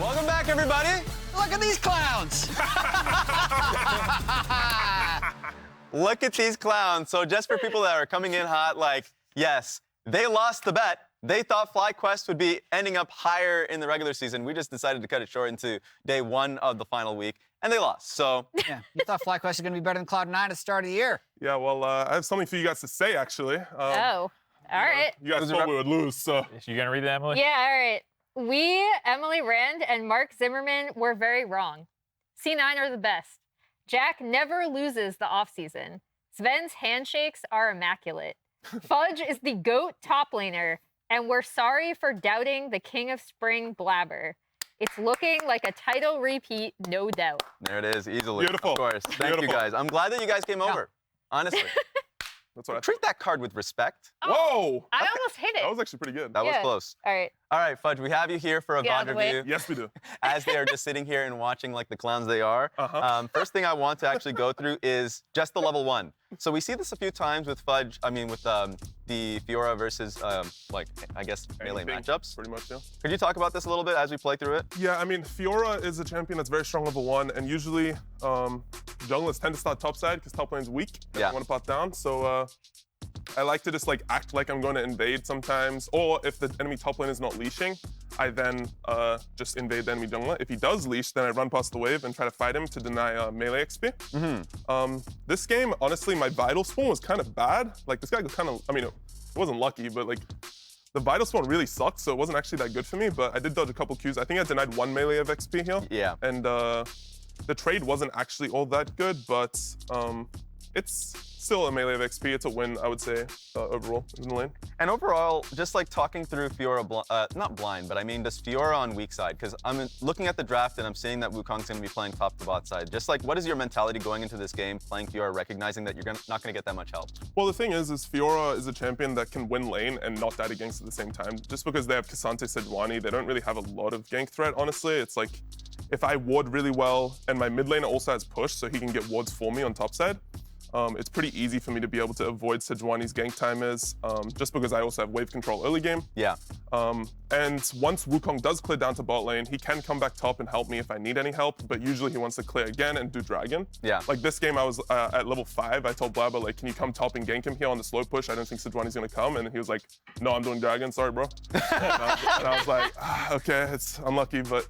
Welcome back, everybody. Look at these clowns. Look at these clowns. So just for people that are coming in hot, like, yes, they lost the bet. They thought FlyQuest would be ending up higher in the regular season. We just decided to cut it short into day 1 of the final week, and they lost. So Yeah, you thought FlyQuest was going to be better than Cloud9 at the start of the year. Yeah, well, I have something for you guys to say, actually. All right. You guys thought we would lose, so. You gonna read that, Emily? Yeah, all right. We, Emily Rand, and Mark Zimmerman were very wrong. C9 are the best. Jack never loses the offseason. Sven's handshakes are immaculate. Fudge is the GOAT top laner, and we're sorry for doubting the King of Spring Blabber. It's looking like a title repeat, no doubt. there it is, easily. Beautiful. Of course. Thank you, Beautiful. guys. I'm glad that you guys came over. Honestly. That's what I Treat that card with respect. Whoa! I almost hit it. That was actually pretty good. That was Yeah. close. All right. All right, Fudge, we have you here for a Get out VOD of the way. review. Yes, we do. As they are just sitting here and watching like the clowns they are. First thing I want to actually go through is just the level 1. So we see this a few times with Fudge, with the Fiora versus, I guess, melee Anything, matchups. Pretty much, yeah. Could you talk about this a little bit as we play through it? Yeah, I mean, Fiora is a champion that's very strong level 1, and usually junglers tend to start topside because top lane's weak. They Yeah. want to pot down, so I like to just act like I'm going to invade sometimes, or if the enemy top lane is not leashing, I then just invade the enemy jungler. If he does leash, then I run past the wave and try to fight him to deny melee XP. This game, honestly, my Vital Spawn was kind of bad. Like, this guy was kind of, it wasn't lucky, but the Vital Spawn really sucked, so it wasn't actually that good for me, but I did dodge a couple Qs. I think I denied 1 melee of XP here. Yeah. And the trade wasn't actually all that good, but it's still a melee of XP. It's a win, I would say, overall in the lane. And overall, just like talking through Fiora, not blind, but I mean, does Fiora on weak side? Because I'm looking at the draft and I'm seeing that Wukong's going to be playing top to bot side. Just like, what is your mentality going into this game, playing Fiora, recognizing that you're not going to get that much help? Well, the thing is Fiora is a champion that can win lane and not die to ganks at the same time. Just because they have K'Sante, Sejuani, they don't really have a lot of gank threat, honestly. It's like, if I ward really well, and my mid laner also has push, so he can get wards for me on top side, it's pretty easy for me to be able to avoid Sejuani's gank timers, just because I also have wave control early game. Yeah. And once Wukong does clear down to bot lane, he can come back top and help me if I need any help, but usually he wants to clear again and do dragon. Yeah. Like this game, I was at level 5, I told Blabber, like, can you come top and gank him here on the slow push? I don't think Sejuani's gonna come. And he was like, no, I'm doing dragon, sorry, bro. and I was like, okay, it's unlucky, but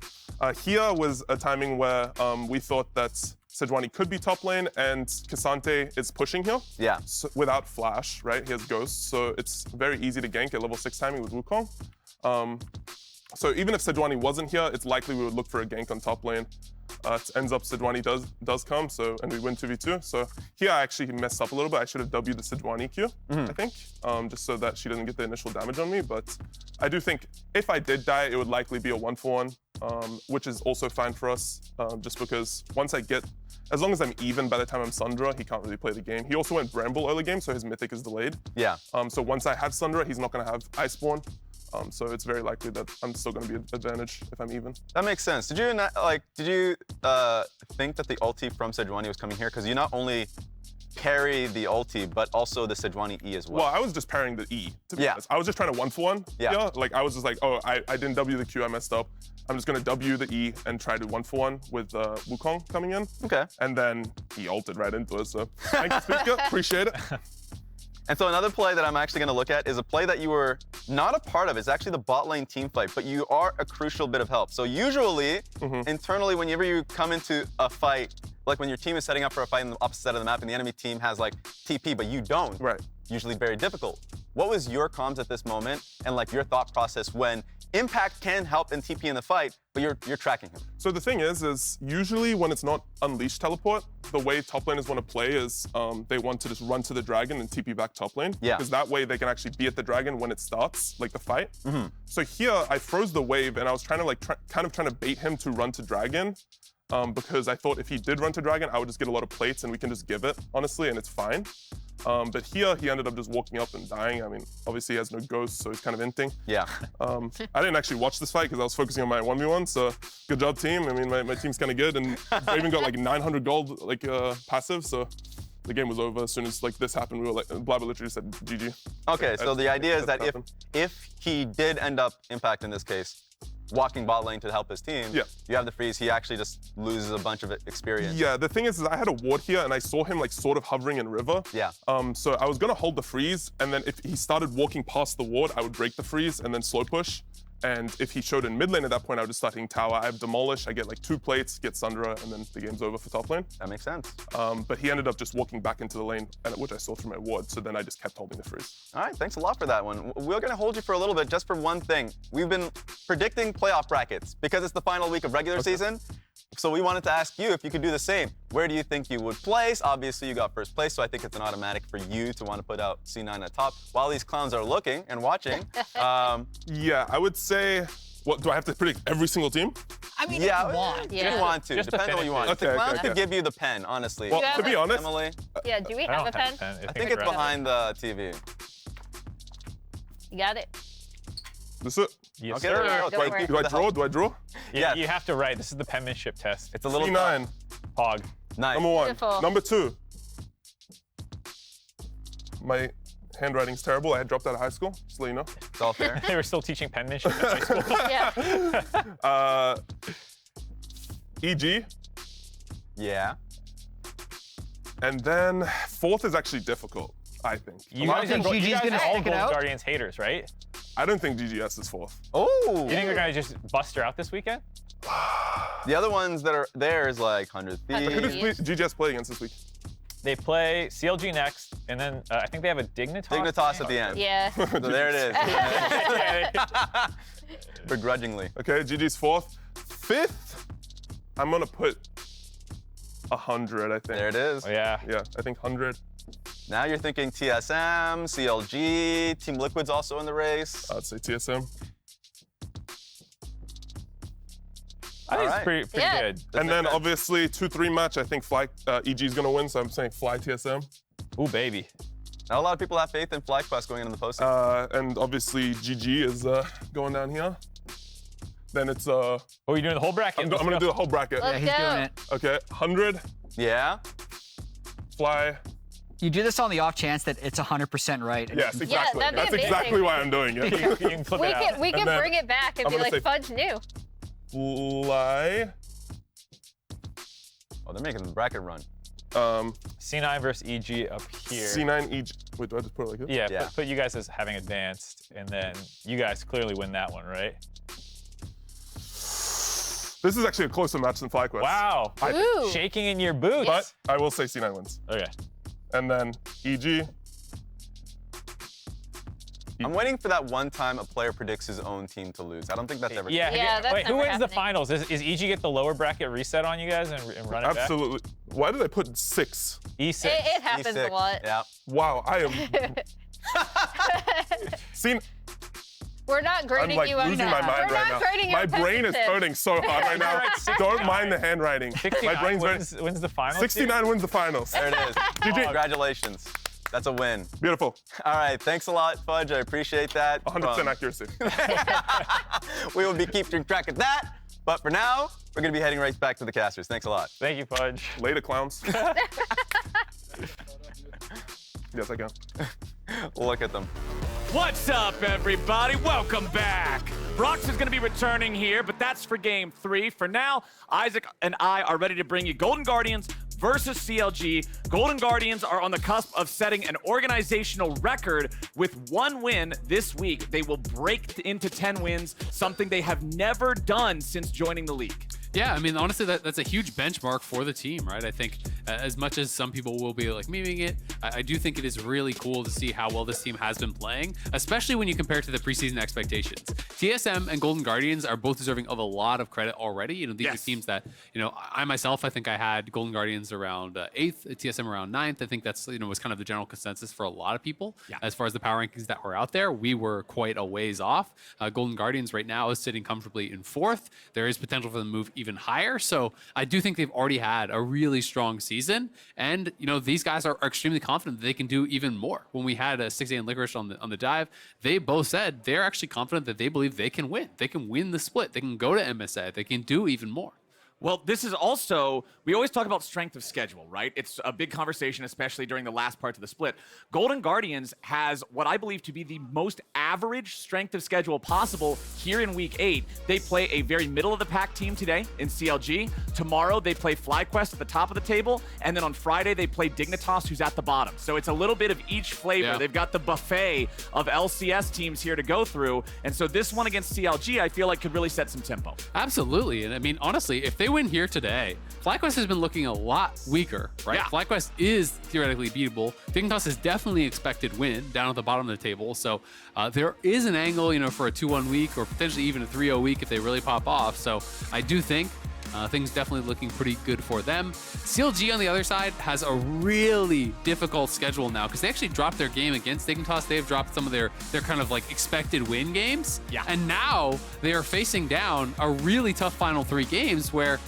here was a timing where we thought that Sejuani could be top lane, and K'Sante is pushing here. Yeah. So, without flash, right? He has ghosts, so it's very easy to gank at level 6 timing with Wukong. So even if Sejuani wasn't here, it's likely we would look for a gank on top lane. It ends up Sejuani does come, so and we win 2v2. So here I actually messed up a little bit. I should have W'd the Sejuani Q, I think, just so that she doesn't get the initial damage on me. But I do think if I did die, it would likely be a 1-for-1, which is also fine for us, just because once I get, as long as I'm even by the time I'm Sundra, he can't really play the game. He also went Bramble early game, so his mythic is delayed. Yeah. So once I have Sundra, he's not going to have Iceborne. So it's very likely that I'm still going to be an advantage if I'm even. That makes sense. Did you think that the ulti from Sejuani was coming here? Because you not only parry the ulti, but also the Sejuani E as well. Well, I was just parrying the E, to be honest. I was just trying to 1-for-1. Yeah. Like, I was just like, oh, I didn't W the Q, I messed up. I'm just going to W the E and try to 1-for-1 with Wukong coming in. Okay. And then he ulted right into it, so thank you, Speaker. Appreciate it. And so another play that I'm actually going to look at is a play that you were not a part of. It's actually the bot lane team fight, but you are a crucial bit of help. So usually, internally, whenever you come into a fight, like when your team is setting up for a fight on the opposite side of the map and the enemy team has like TP, but you don't, Right. Usually very difficult. What was your comms at this moment and like your thought process when Impact can help in TP in the fight, but you're tracking him? So the thing is usually when it's not Unleashed teleport, the way top laners want to play is they want to just run to the dragon and TP back top lane. Yeah. Because that way they can actually be at the dragon when it starts, like the fight. So here I froze the wave and I was trying to kind of trying to bait him to run to dragon. Because I thought if he did run to dragon, I would just get a lot of plates and we can just give it, honestly, and it's fine. But here, he ended up just walking up and dying. I mean, obviously he has no ghosts, so he's kind of inting. Yeah. I didn't actually watch this fight because I was focusing on my 1v1, so good job, team. I mean, my team's kind of good, and I even got like 900 gold passive, so the game was over. As soon as like this happened, we were like, Blabber literally said GG. Okay, so the idea is that if he did end up Impact in this case, walking bot lane to help his team. Yeah. You have the freeze, he actually just loses a bunch of experience. Yeah, the thing is I had a ward here and I saw him like sort of hovering in river. Yeah. So I was gonna hold the freeze, and then if he started walking past the ward, I would break the freeze and then slow push. And if he showed in mid lane at that point, I would just start hitting tower. I have Demolish, I get like 2 plates, get Sundra, and then the game's over for top lane. That makes sense. But he ended up just walking back into the lane, which I saw through my ward, so then I just kept holding the freeze. All right, thanks a lot for that one. We're gonna hold you for a little bit just for one thing. We've been predicting playoff brackets because it's the final week of regular season. So we wanted to ask you if you could do the same. Where do you think you would place? Obviously, you got first place, so I think it's an automatic for you to want to put out C9 at top. While these clowns are looking and watching, Yeah, I would say, what, do I have to predict every single team? I mean, yeah, if you want. if you want to. Just to Depends on what you want. finish it. The Okay, clowns okay, could okay. give you the pen, honestly. Well, You have to be a- honest, Emily, Yeah, do we I have don't a pen? I think it's around. behind the TV. You got it? this is it. Yes, Okay, sir. there we Yeah, go. go Thank for you it. Do I for the draw? help. Do I draw? Yeah, Yes. you have to write. This is the penmanship test. It's a little C9, Pog. nice. number 1. Beautiful. Number 2. My handwriting's terrible. I had dropped out of high school, just so you know. It's all fair. They were still teaching penmanship in high school. Yeah. EG, Yeah. and then 4th is actually difficult, I think. You I guys think are, you GG's guys gonna are all stick it Golden out. Guardians haters, right? I don't think GGS is 4th. Oh. You think they're gonna just bust her out this weekend? The other ones that are there is like 100 Who Thieves. does GGS play against this week? They play CLG next, and then I think they have a Dignitas. Dignitas at the end. Yeah. So there it is. Yeah, Begrudgingly. Okay, GG's 4th. 5th, I'm gonna put 100, I think. There it is. oh, yeah. Yeah, I think 100. Now you're thinking TSM, CLG, Team Liquid's also in the race. I'd say TSM. I think Alright. it's pretty Yeah. good. And make then sense. obviously 2-3 match, I think Fly EG's gonna win, so I'm saying Fly TSM. Ooh, baby. Not a lot of people have faith in FlyQuest going into the postseason. And obviously GG is going down here. Then it's Oh, you're doing the whole bracket? I'm gonna do the whole bracket. Let's Yeah, he's go. doing it. Okay, 100 Yeah. Fly. You do this on the off chance that it's 100% right. and Yes, you- exactly. that'd be That's amazing. exactly why I'm doing it. You can flip We it out. can, we can then bring it back and I'm be gonna like, say- Fudge knew. Fly. Oh, they're making the bracket run. C9 versus EG up here. C9 EG. Wait, do I just put it like this? Yeah, Yeah. Put you guys as having advanced, and then you guys clearly win that one, right? This is actually a closer match than FlyQuest. Wow. Ooh. Shaking in your boots. But I will say C9 wins. Okay. And then EG. I'm waiting for that one time a player predicts his own team to lose. I don't think that's ever. Yeah. Yeah, that's wait, who never wins the happening. finals? Is EG get the lower bracket reset on you guys and run it Absolutely. Why did I put 6? back? E6. It happens E6. a lot. Yeah. Wow, I am. See, We're not I'm grading like you on losing that. my mind We're right not now. grading you My on brain is penmanship. hurting so hard right now. Alright, 69. Don't mind the handwriting. 69 My brain's very. wins the finals. 69 wins the finals. There it is. GG. Congratulations. That's a win. Beautiful. All right. Thanks a lot, Fudge. I appreciate that. 100% accuracy. We will be keeping track of that. But for now, we're going to be heading right back to the casters. Thanks a lot. Thank you, Fudge. Later, clowns. Yes, I can. Look at them. What's up, everybody? Welcome back. Brox is going to be returning here, but that's for Game 3. For now, Isaac and I are ready to bring you Golden Guardians versus CLG. Golden Guardians are on the cusp of setting an organizational record with 1 win this week. They will break into 10 wins, something they have never done since joining the league. Yeah, I mean, honestly, that's a huge benchmark for the team, right? I think as much as some people will be like memeing it, I do think it is really cool to see how well this team has been playing, especially when you compare it to the preseason expectations. TSM and Golden Guardians are both deserving of a lot of credit already. You know, these are teams that, you know, I myself, I think I had Golden Guardians around 8th, TSM around 9th. I think that's, you know, was kind of the general consensus for a lot of people. As far as the power rankings that were out there, we were quite a ways off. Golden Guardians right now is sitting comfortably in 4th. There is potential for them to move even higher. So I do think they've already had a really strong season. And, you know, these guys are extremely confident that they can do even more. When we had Stixxay and Licorice on the dive, they both said they're actually confident that they believe they can win. They can win the split. They can go to MSA. They can do even more. Well, this is also, we always talk about strength of schedule, right? It's a big conversation, especially during the last parts of the split. Golden Guardians has what I believe to be the most average strength of schedule possible here in Week 8. They play a very middle-of-the-pack team today in CLG. Tomorrow, they play FlyQuest at the top of the table. And then on Friday, they play Dignitas, who's at the bottom. So it's a little bit of each flavor. Yeah. They've got the buffet of LCS teams here to go through. And so this one against CLG, I feel like could really set some tempo. Absolutely. And I mean, honestly, if they win here today, FlyQuest has been looking a lot weaker, right? Yeah. FlyQuest is theoretically beatable. Dignitas is definitely expected win down at the bottom of the table. So there is an angle, you know, for a 2-1 week or potentially even a 3-0 week if they really pop off. So I do think things definitely looking pretty good for them. CLG on the other side has a really difficult schedule now because they actually dropped their game against Dignitas. They've dropped some of their kind of like expected win games. Yeah. And now they are facing down a really tough final 3 games where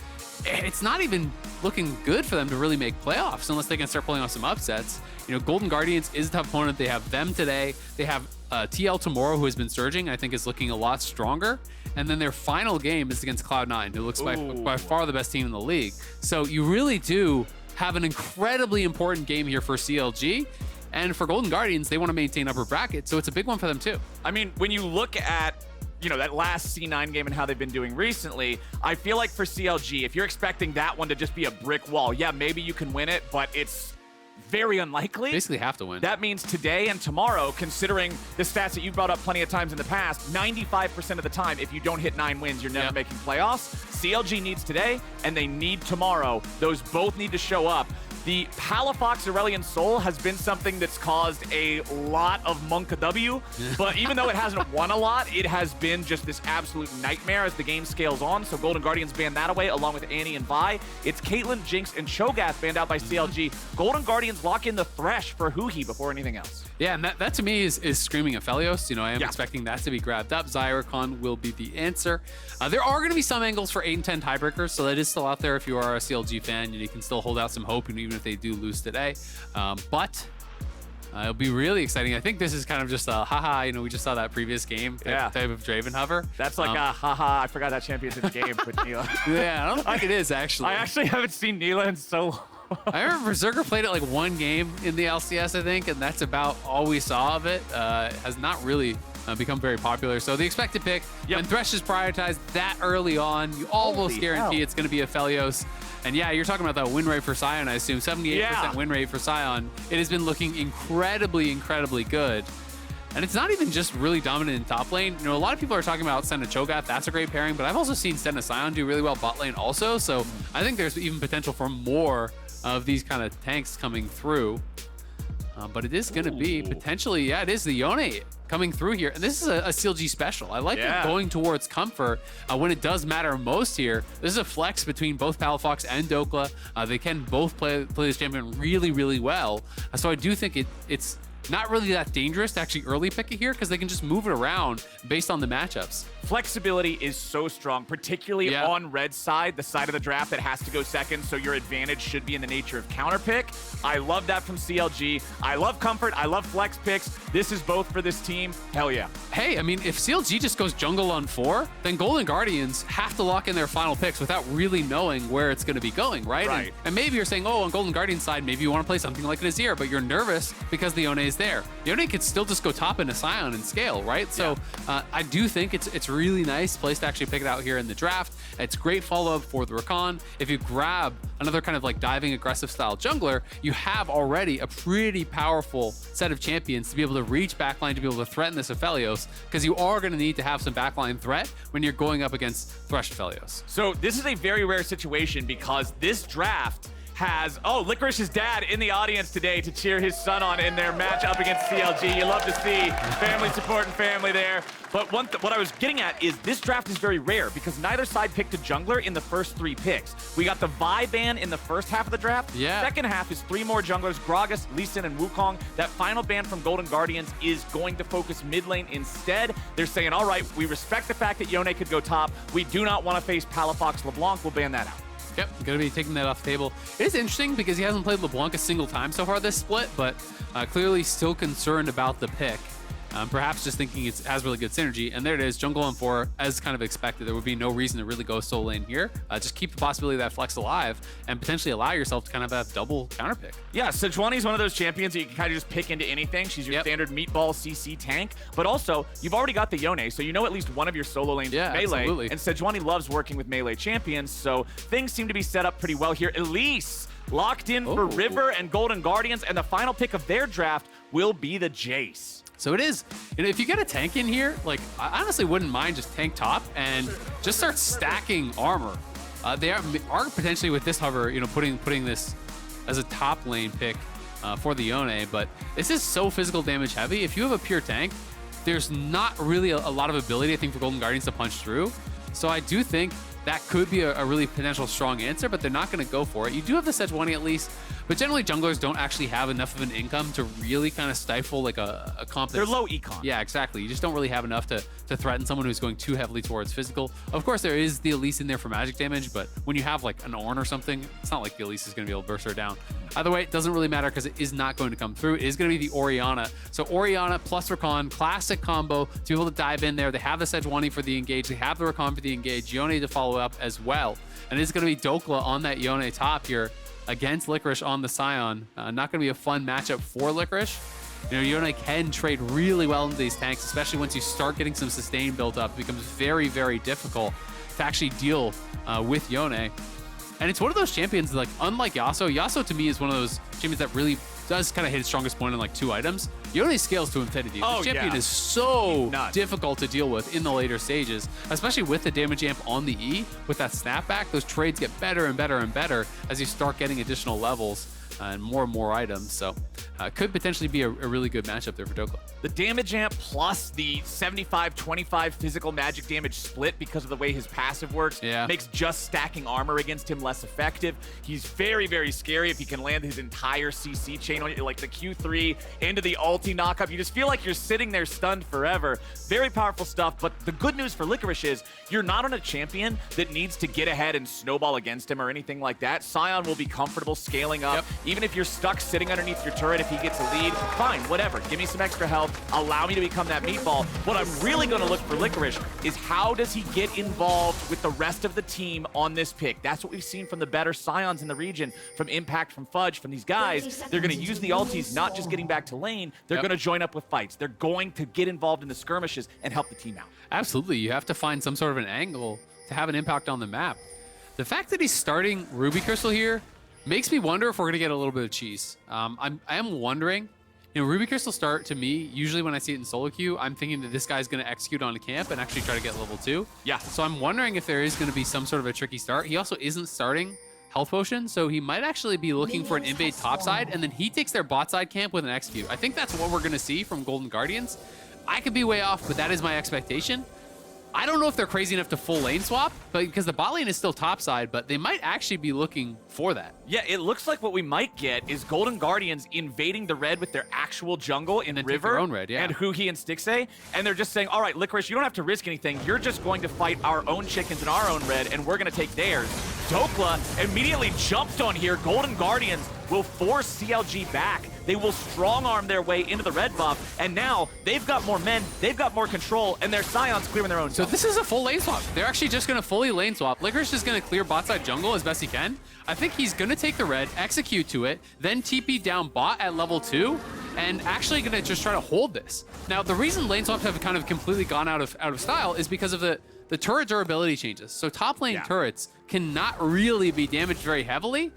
it's not even looking good for them to really make playoffs unless they can start pulling off some upsets. You know, Golden Guardians is a tough opponent. They have them today. They have TL tomorrow, who has been surging. I think is looking a lot stronger. And then their final game is against Cloud9, who looks by far the best team in the league. So you really do have an incredibly important game here for CLG. And for Golden Guardians, they want to maintain upper bracket. So it's a big one for them too. I mean, when you look at, you know, that last C9 game and how they've been doing recently, I feel like for CLG, if you're expecting that one to just be a brick wall, yeah, maybe you can win it, but it's very unlikely. Basically have to win. That means today and tomorrow, considering the stats that you've brought up plenty of times in the past, 95% of the time, if you don't hit 9 wins, you're never making playoffs. CLG needs today, and they need tomorrow. Those both need to show up. The Palafox Aurelian Soul has been something that's caused a lot of Monka W, but even though it hasn't won a lot, it has been just this absolute nightmare as the game scales on. So Golden Guardians banned that away along with Annie and Vi. It's Caitlyn, Jinx, and Cho'Gath banned out by CLG. Golden Guardians lock in the Thresh for huhi before anything else. Yeah, and that to me is screaming Aphelios. You know, I am expecting that to be grabbed up. Xayah Rakan will be the answer. There are going to be some angles for 8 and 10 tiebreakers, so that is still out there if you are a CLG fan, and you can still hold out some hope, and even if they do lose today. But it'll be really exciting. I think this is kind of just a haha, you know, we just saw that previous game type of Draven hover. That's like a haha, I forgot that champion's in the game with Neela. Yeah, I don't think it is actually. I actually haven't seen Neela in so long. I remember Berserker played it like 1 game in the LCS, I think, and that's about all we saw of it. It has not really become very popular. So the expected pick, when Thresh is prioritized that early on, you almost guarantee it's going to be Aphelios. And yeah, you're talking about that win rate for Sion, I assume. 78% win rate for Sion. It has been looking incredibly, incredibly good. And it's not even just really dominant in top lane. You know, a lot of people are talking about Senna Cho'Gath. That's a great pairing, but I've also seen Senna Sion do really well bot lane also. So I think there's even potential for more of these kind of tanks coming through. But it is going to be potentially, it is the Yone coming through here. And this is a CLG special. I like it going towards comfort when it does matter most here. This is a flex between both Palafox and Dhokla. They can both play this champion really, really well. So I do think it's not really that dangerous to actually early pick it here because they can just move it around based on the matchups. Flexibility is so strong, particularly on red side, the side of the draft that has to go second, so your advantage should be in the nature of counter pick. I love that from CLG. I love comfort. I love flex picks. This is both for this team. Hell yeah. Hey, I mean, if CLG just goes jungle on 4, then Golden Guardians have to lock in their final picks without really knowing where it's going to be going, right? And maybe you're saying, oh, on Golden Guardians side, maybe you want to play something like an Azir, but you're nervous because the Yone is there. Yone could still just go top into Sion and scale, right? So I do think it's really nice place to actually pick it out here in the draft. It's great follow-up for the Rakan. If you grab another kind of like diving aggressive style jungler, you have already a pretty powerful set of champions to be able to reach backline, to be able to threaten this Aphelios, because you are going to need to have some backline threat when you're going up against Thresh Aphelios. So this is a very rare situation because this draft has, Licorice's dad in the audience today to cheer his son on in their match up against CLG. You love to see family supporting family there. But what I was getting at is this draft is very rare because neither side picked a jungler in the first 3 picks. We got the Vi ban in the first half of the draft. Second half is 3 more junglers, Gragas, Lee Sin, and Wukong. That final ban from Golden Guardians is going to focus mid lane instead. They're saying, all right, we respect the fact that Yone could go top. We do not want to face Palafox LeBlanc. We'll ban that out. Yep, going to be taking that off the table. It is interesting because he hasn't played LeBlanc a single time so far this split, but clearly still concerned about the pick. Perhaps just thinking it has really good synergy. And there it is, jungle on 4, as kind of expected. There would be no reason to really go solo lane here. Just keep the possibility of that flex alive and potentially allow yourself to kind of have double counter pick. Yeah, Sejuani is one of those champions that you can kind of just pick into anything. She's your standard meatball CC tank, but also you've already got the Yone, so you know at least one of your solo lanes is melee. Absolutely. And Sejuani loves working with melee champions, so things seem to be set up pretty well here. Elise locked in for River and Golden Guardians, and the final pick of their draft will be the Jayce. So it is, if you get a tank in here, like, I honestly wouldn't mind just tank top and just start stacking armor. They are potentially with this hover, putting this as a top lane pick for the Yone, but this is so physical damage heavy. If you have a pure tank, there's not really a lot of ability, I think, for Golden Guardians to punch through. So I do think that could be a really potential strong answer, but they're not going to go for it. You do have the Sejuani at least, but generally junglers don't actually have enough of an income to really kind of stifle like a comp. They're low econ. Yeah, exactly. You just don't really have enough to threaten someone who's going too heavily towards physical. Of course, there is the Elise in there for magic damage, but when you have like an Ornn or something, it's not like the Elise is going to be able to burst her down. Either way, it doesn't really matter because it is not going to come through. It is going to be the Orianna. So Orianna plus Rakan, classic combo to be able to dive in there. They have the Sejuani for the engage. They have the Rakan for the engage. Yone to follow up as well. And it's going to be Dhokla on that Yone top here against Licorice on the Sion. Not going to be a fun matchup for Licorice. Yone can trade really well into these tanks, especially once you start getting some sustain built up. It becomes very, very difficult to actually deal with Yone. And it's one of those champions, like, unlike Yasuo to me is one of those champions that really does kind of hit its strongest point on like 2 items. Yone scales to infinity. This champion is so difficult to deal with in the later stages, especially with the damage amp on the E. With that snapback, those trades get better and better and better as you start getting additional levels and more items. So could potentially be a really good matchup there for Dhokla. The damage amp plus the 75-25 physical magic damage split because of the way his passive works makes just stacking armor against him less effective. He's very, very scary if he can land his entire CC chain on you, like the Q3 into the ulti knockup. You just feel like you're sitting there stunned forever. Very powerful stuff, but the good news for Licorice is you're not on a champion that needs to get ahead and snowball against him or anything like that. Sion will be comfortable scaling up. Even if you're stuck sitting underneath your turret, if he gets a lead, fine, whatever. Give me some extra health. Allow me to become that meatball. What I'm really going to look for Licorice is how does he get involved with the rest of the team on this pick. That's what we've seen from the better Sions in the region, from Impact, from Fudge, from these guys. They're going to use the ultis, not just getting back to lane. They're going to join up with fights. They're going to get involved in the skirmishes and help the team out. Absolutely. You have to find some sort of an angle to have an impact on the map. The fact that he's starting Ruby Crystal here makes me wonder if we're going to get a little bit of cheese. I am wondering. Ruby Crystal start, to me, usually when I see it in solo queue, I'm thinking that this guy's going to execute on a camp and actually try to get level 2. Yeah. So I'm wondering if there is going to be some sort of a tricky start. He also isn't starting health potion, so he might actually be looking for an invade topside, and then he takes their bot side camp with an execute. I think that's what we're going to see from Golden Guardians. I could be way off, but that is my expectation. I don't know if they're crazy enough to full lane swap, but because the bot lane is still topside, but they might actually be looking for that. Yeah, it looks like what we might get is Golden Guardians invading the red with their actual jungle in River own red, and huhi and Stixxay, and they're just saying, all right, Licorice, you don't have to risk anything. You're just going to fight our own chickens in our own red, and we're going to take theirs. Dhokla immediately jumped on here. Golden Guardians will force CLG back. They will strong-arm their way into the red buff, and now they've got more men, they've got more control, and their Sion's clearing their own. So this is a full lane swap. They're actually just going to fully lane swap. Licorice is going to clear bot side jungle as best he can. I think he's going to take the red, execute to it, then TP down bot at level 2, and actually going to just try to hold this. Now, the reason lane swaps have kind of completely gone out of style is because of the turret durability changes. So top lane turrets cannot really be damaged very heavily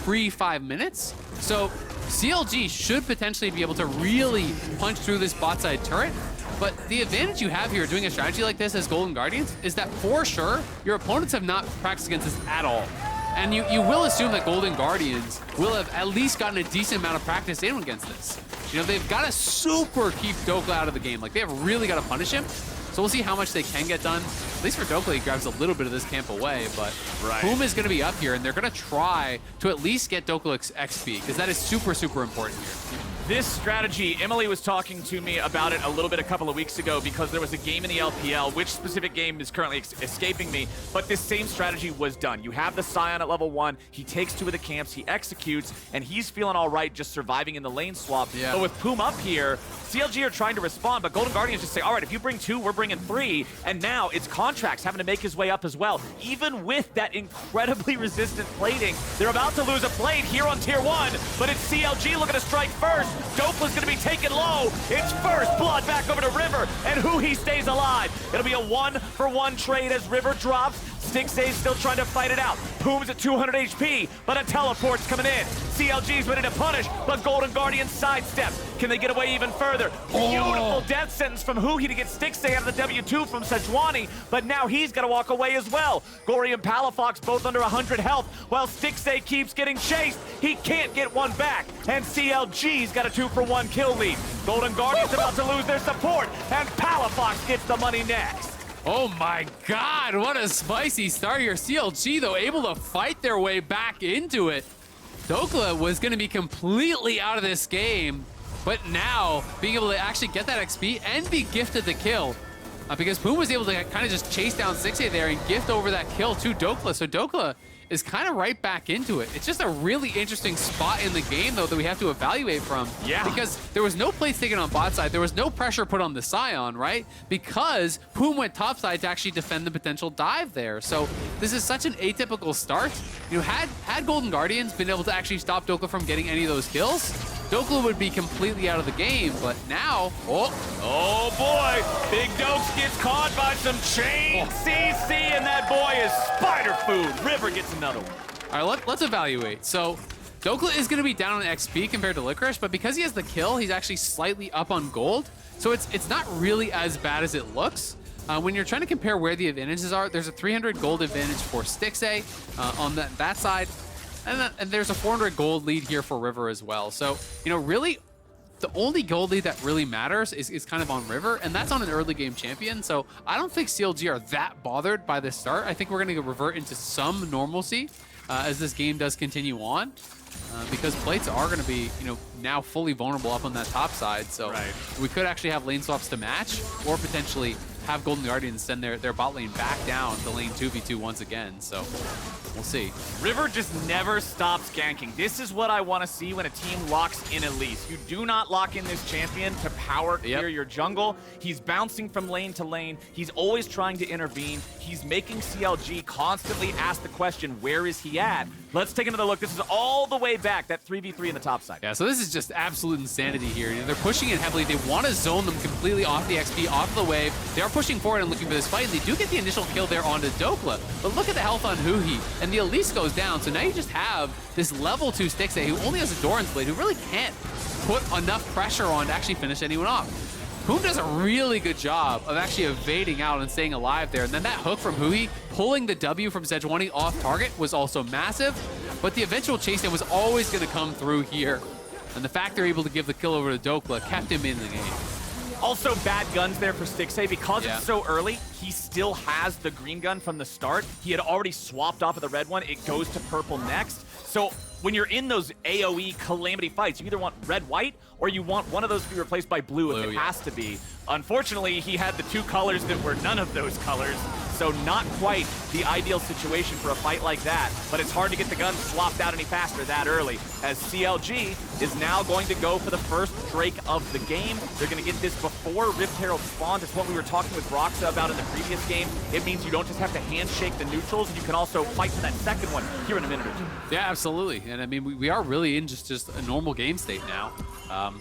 pre 5 minutes. So CLG should potentially be able to really punch through this bot side turret. But the advantage you have here doing a strategy like this as Golden Guardians is that for sure, your opponents have not practiced against this at all. And you will assume that Golden Guardians will have at least gotten a decent amount of practice in against this. They've got to super keep Dhokla out of the game. Like, they have really got to punish him. So we'll see how much they can get done. At least for Dhokla, he grabs a little bit of this camp away, but Poome is going to be up here, and they're going to try to at least get Dhokla XP, because that is super, super important here. This strategy, Emily was talking to me about it a little bit a couple of weeks ago because there was a game in the LPL, which specific game is currently escaping me, but this same strategy was done. You have the Sion at level 1, he takes 2 of the camps, he executes, and he's feeling all right just surviving in the lane swap. Yeah. But with Poome up here, CLG are trying to respond, but Golden Guardians just say, all right, if you bring 2, we're bringing 3, and now it's Contractz having to make his way up as well. Even with that incredibly resistant plating, they're about to lose a plate here on tier 1, but it's CLG looking to strike first. Dhokla's gonna be taken low. It's first blood back over to River, and huhi stays alive. It'll be a 1-for-1 trade as River drops. Stixxay's still trying to fight it out. Poome's at 200 HP, but a teleport's coming in. CLG's ready to punish, but Golden Guardian sidesteps. Can they get away even further? Beautiful death sentence from huhi to get Stixxay out of the W2 from Sejuani, but now he's got to walk away as well. Gori and Palafox both under 100 health, while Stixxay keeps getting chased. He can't get one back, and CLG's got a 2-for-1 kill lead. Golden Guardians about to lose their support, and Palafox gets the money next. Oh my God, what a spicy start here. CLG, though, able to fight their way back into it. Dhokla was going to be completely out of this game, but now being able to actually get that XP and be gifted the kill because Poome was able to kind of just chase down Stixxay there and gift over that kill to Dhokla. So Dhokla is kind of right back into it. It's just a really interesting spot in the game, though, that we have to evaluate from. Yeah. Because there was no plays taken on bot side. There was no pressure put on the Sion, right? Because Poome went top side to actually defend the potential dive there. So this is such an atypical start. You know, had Golden Guardians been able to actually stop Dhokla from getting any of those kills, Dhokla would be completely out of the game, but now, oh boy, Big Dokes gets caught by some chain CC, and that boy is spider food. River gets another one. All right, let's evaluate. So Dhokla is going to be down on XP compared to Licorice, but because he has the kill, he's actually slightly up on gold. So it's not really as bad as it looks. When you're trying to compare where the advantages are, there's a 300 gold advantage for Stixxay on that side. And there's a 400 gold lead here for River as well. So, you know, really, the only gold lead that really matters is kind of on River, and that's on an early game champion. So I don't think CLG are that bothered by this start. I think we're going to revert into some normalcy as this game does continue on. Because plates are going to be, you know, now fully vulnerable up on that top side. So we could actually have lane swaps to match, or potentially have Golden Guardians send their bot lane back down to lane 2v2 once again. So we'll see. River just never stops ganking. This is what I want to see when a team locks in Elise. You do not lock in this champion to power clear your jungle. He's bouncing from lane to lane. He's always trying to intervene. He's making CLG constantly ask the question, where is he at? Let's take another look. This is all the way back, that 3v3 in the top side. Yeah, so this is just absolute insanity here. You know, they're pushing it heavily. They want to zone them completely off the XP, off the wave. They are pushing forward and looking for this fight, and they do get the initial kill there onto Dhokla. But look at the health on huhi, and the Elise goes down. So now you just have this level 2 Stixxay who only has a Doran's Blade, who really can't put enough pressure on to actually finish anyone off. Poome does a really good job of actually evading out and staying alive there. And then that hook from huhi, pulling the W from Sejuani off target, was also massive. But the eventual chase down was always going to come through here. And the fact they're able to give the kill over to Dhokla kept him in the game. Also, bad guns there for Stixxay. Because it's so early, he still has the green gun from the start. He had already swapped off of the red one. It goes to purple next. So when you're in those AoE calamity fights, you either want red-white or you want one of those to be replaced by blue if it has to be. Unfortunately, he had the 2 colors that were none of those colors, so not quite the ideal situation for a fight like that. But it's hard to get the gun swapped out any faster that early, as CLG is now going to go for the first Drake of the game. They're going to get this before Rift Herald spawns. It's what we were talking with Roxa about in the previous game. It means you don't just have to handshake the neutrals, and you can also fight for that second one here in a minute or two. Yeah, absolutely. And I mean, we are really in just a normal game state now.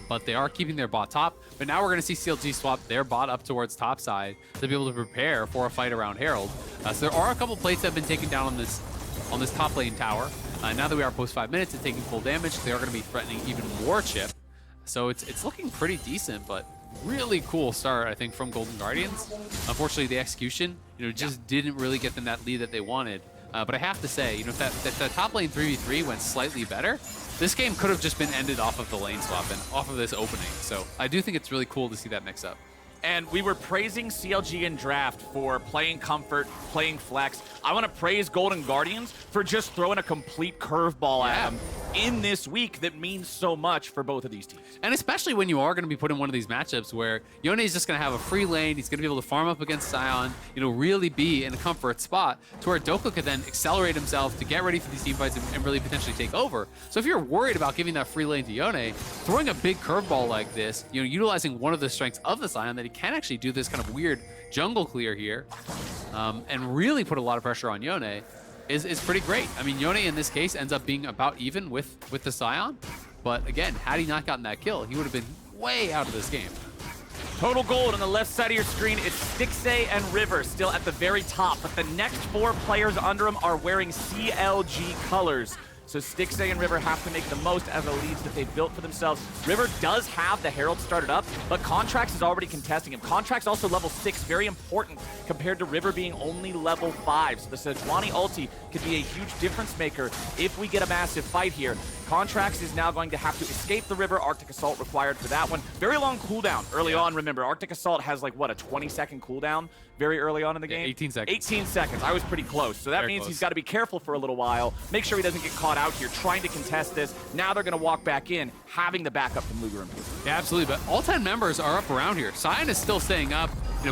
But they are keeping their bot top. But now we're going to see CLG swap their bot up towards top side to be able to prepare for a fight around Herald. So there are a couple plates that have been taken down on this top lane tower. Now that we are post 5 minutes and taking full damage, they are going to be threatening even more chip. So it's looking pretty decent, but really cool start, I think, from Golden Guardians. Unfortunately, the execution, you know, just didn't really get them that lead that they wanted. But I have to say, you know, if that top lane 3v3 went slightly better, this game could have just been ended off of the lane swap and off of this opening. So I do think it's really cool to see that mix up. And we were praising CLG in draft for playing comfort, playing flex. I want to praise Golden Guardians for just throwing a complete curveball at them. in this week that means so much for both of these teams. And especially when you are going to be put in one of these matchups where Yone is just going to have a free lane, he's going to be able to farm up against Sion, really be in a comfort spot to where Dhokla could then accelerate himself to get ready for these team fights and really potentially take over. So if you're worried about giving that free lane to Yone, throwing a big curveball like this, utilizing one of the strengths of the Sion that he can actually do this kind of weird jungle clear here and really put a lot of pressure on Yone is pretty great. I mean, Yone in this case ends up being about even with the Sion, but again, had he not gotten that kill, he would have been way out of this game. Total gold on the left side of your screen. It's Stixxay and River still at the very top, but the next 4 players under him are wearing CLG colors. So Stixxay and River have to make the most out of the leads that they've built for themselves. River does have the Herald started up, but Contractz is already contesting him. Contractz also level 6, very important compared to River being only level 5. So the Sejuani ulti could be a huge difference maker if we get a massive fight here. Contractz is now going to have to escape the River. Arctic Assault required for that one. Very long cooldown early on, remember. Arctic Assault has like, what, a 20-second cooldown very early on in the game? 18 seconds. 18 seconds. I was pretty close. So that Very means close. he's got to be careful for a little while. Make sure he doesn't get caught out here trying to contest this. Now they're going to walk back in, having the backup from Luger and Poome. Yeah, absolutely, but all 10 members are up around here. Sion is still staying up.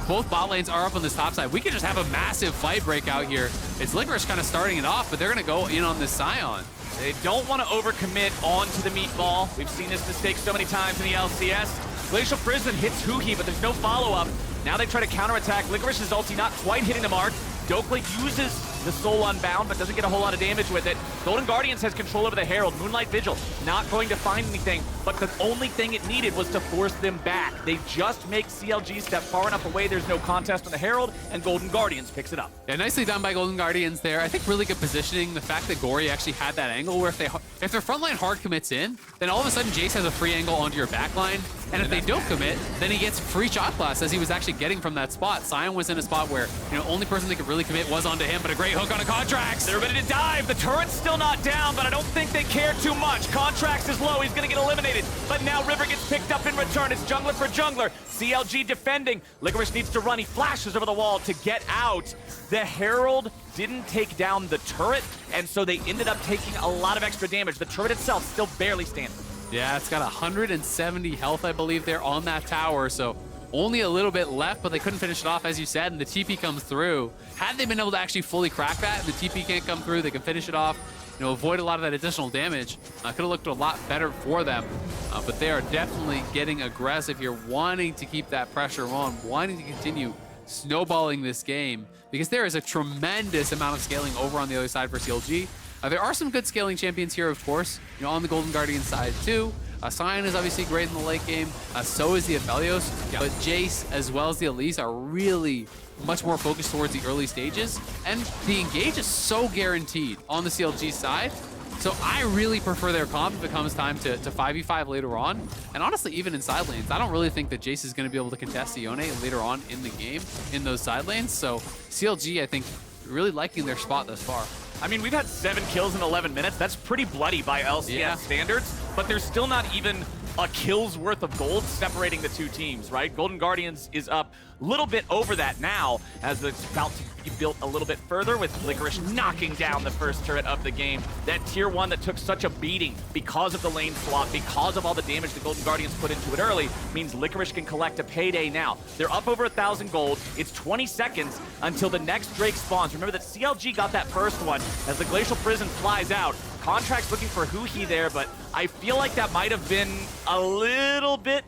Both bot lanes are up on this top side. We could just have a massive fight break out here. It's Licorice kind of starting it off, but they're going to go in on this Sion. They don't want to overcommit onto the meatball. We've seen this mistake so many times in the LCS. Glacial Prison hits huhi, but there's no follow-up. Now they try to counterattack. Licorice's ulti not quite hitting the mark. Dhokla uses the Soul Unbound, but doesn't get a whole lot of damage with it. Golden Guardians has control over the Herald. Moonlight Vigil not going to find anything, but the only thing it needed was to force them back. They just make CLG step far enough away. There's no contest on the Herald, and Golden Guardians picks it up. Yeah, nicely done by Golden Guardians there. I think really good positioning. The fact that Gori actually had that angle where if their frontline hard commits in, then all of a sudden Jayce has a free angle onto your backline. And if they don't commit, then he gets free shot blast as he was actually getting from that spot. Sion was in a spot where, only person that could really commit was onto him, but a great hook on a Contractz. They're ready to dive. The turret's still not down, but I don't think they care too much. Contractz is low. He's going to get eliminated. But now River gets picked up in return. It's jungler for jungler. CLG defending. Licorice needs to run. He flashes over the wall to get out. The Herald didn't take down the turret, and so they ended up taking a lot of extra damage. The turret itself still barely standing. Yeah, it's got 170 health, I believe, there on that tower, so only a little bit left, but they couldn't finish it off, as you said, and the TP comes through. Had they been able to actually fully crack that, and the TP can't come through, they can finish it off, avoid a lot of that additional damage. Could have looked a lot better for them, but they are definitely getting aggressive here, wanting to keep that pressure on, wanting to continue snowballing this game, because there is a tremendous amount of scaling over on the other side for CLG. There are some good scaling champions here, of course, on the Golden Guardian side too. Sion is obviously great in the late game, so is the Aphelios, but Jayce as well as the Elise are really much more focused towards the early stages, and the engage is so guaranteed on the CLG side. So I really prefer their comp if it comes time to 5v5 later on. And honestly, even in side lanes, I don't really think that Jayce is going to be able to contest Yone later on in the game in those side lanes. So CLG, I think, really liking their spot thus far. I mean, we've had 7 kills in 11 minutes. That's pretty bloody by LCS standards, but there's still not even a kill's worth of gold separating the two teams, right? Golden Guardians is up a little bit over that now as it's about to be built a little bit further with Licorice knocking down the first turret of the game. That tier 1 that took such a beating because of the lane swap, because of all the damage the Golden Guardians put into it early, means Licorice can collect a payday now. They're up over 1,000 gold. It's 20 seconds until the next Drake spawns. Remember that CLG got that first one as the Glacial Prison flies out. Contractz looking for huhi there, but I feel like that might have been a little bit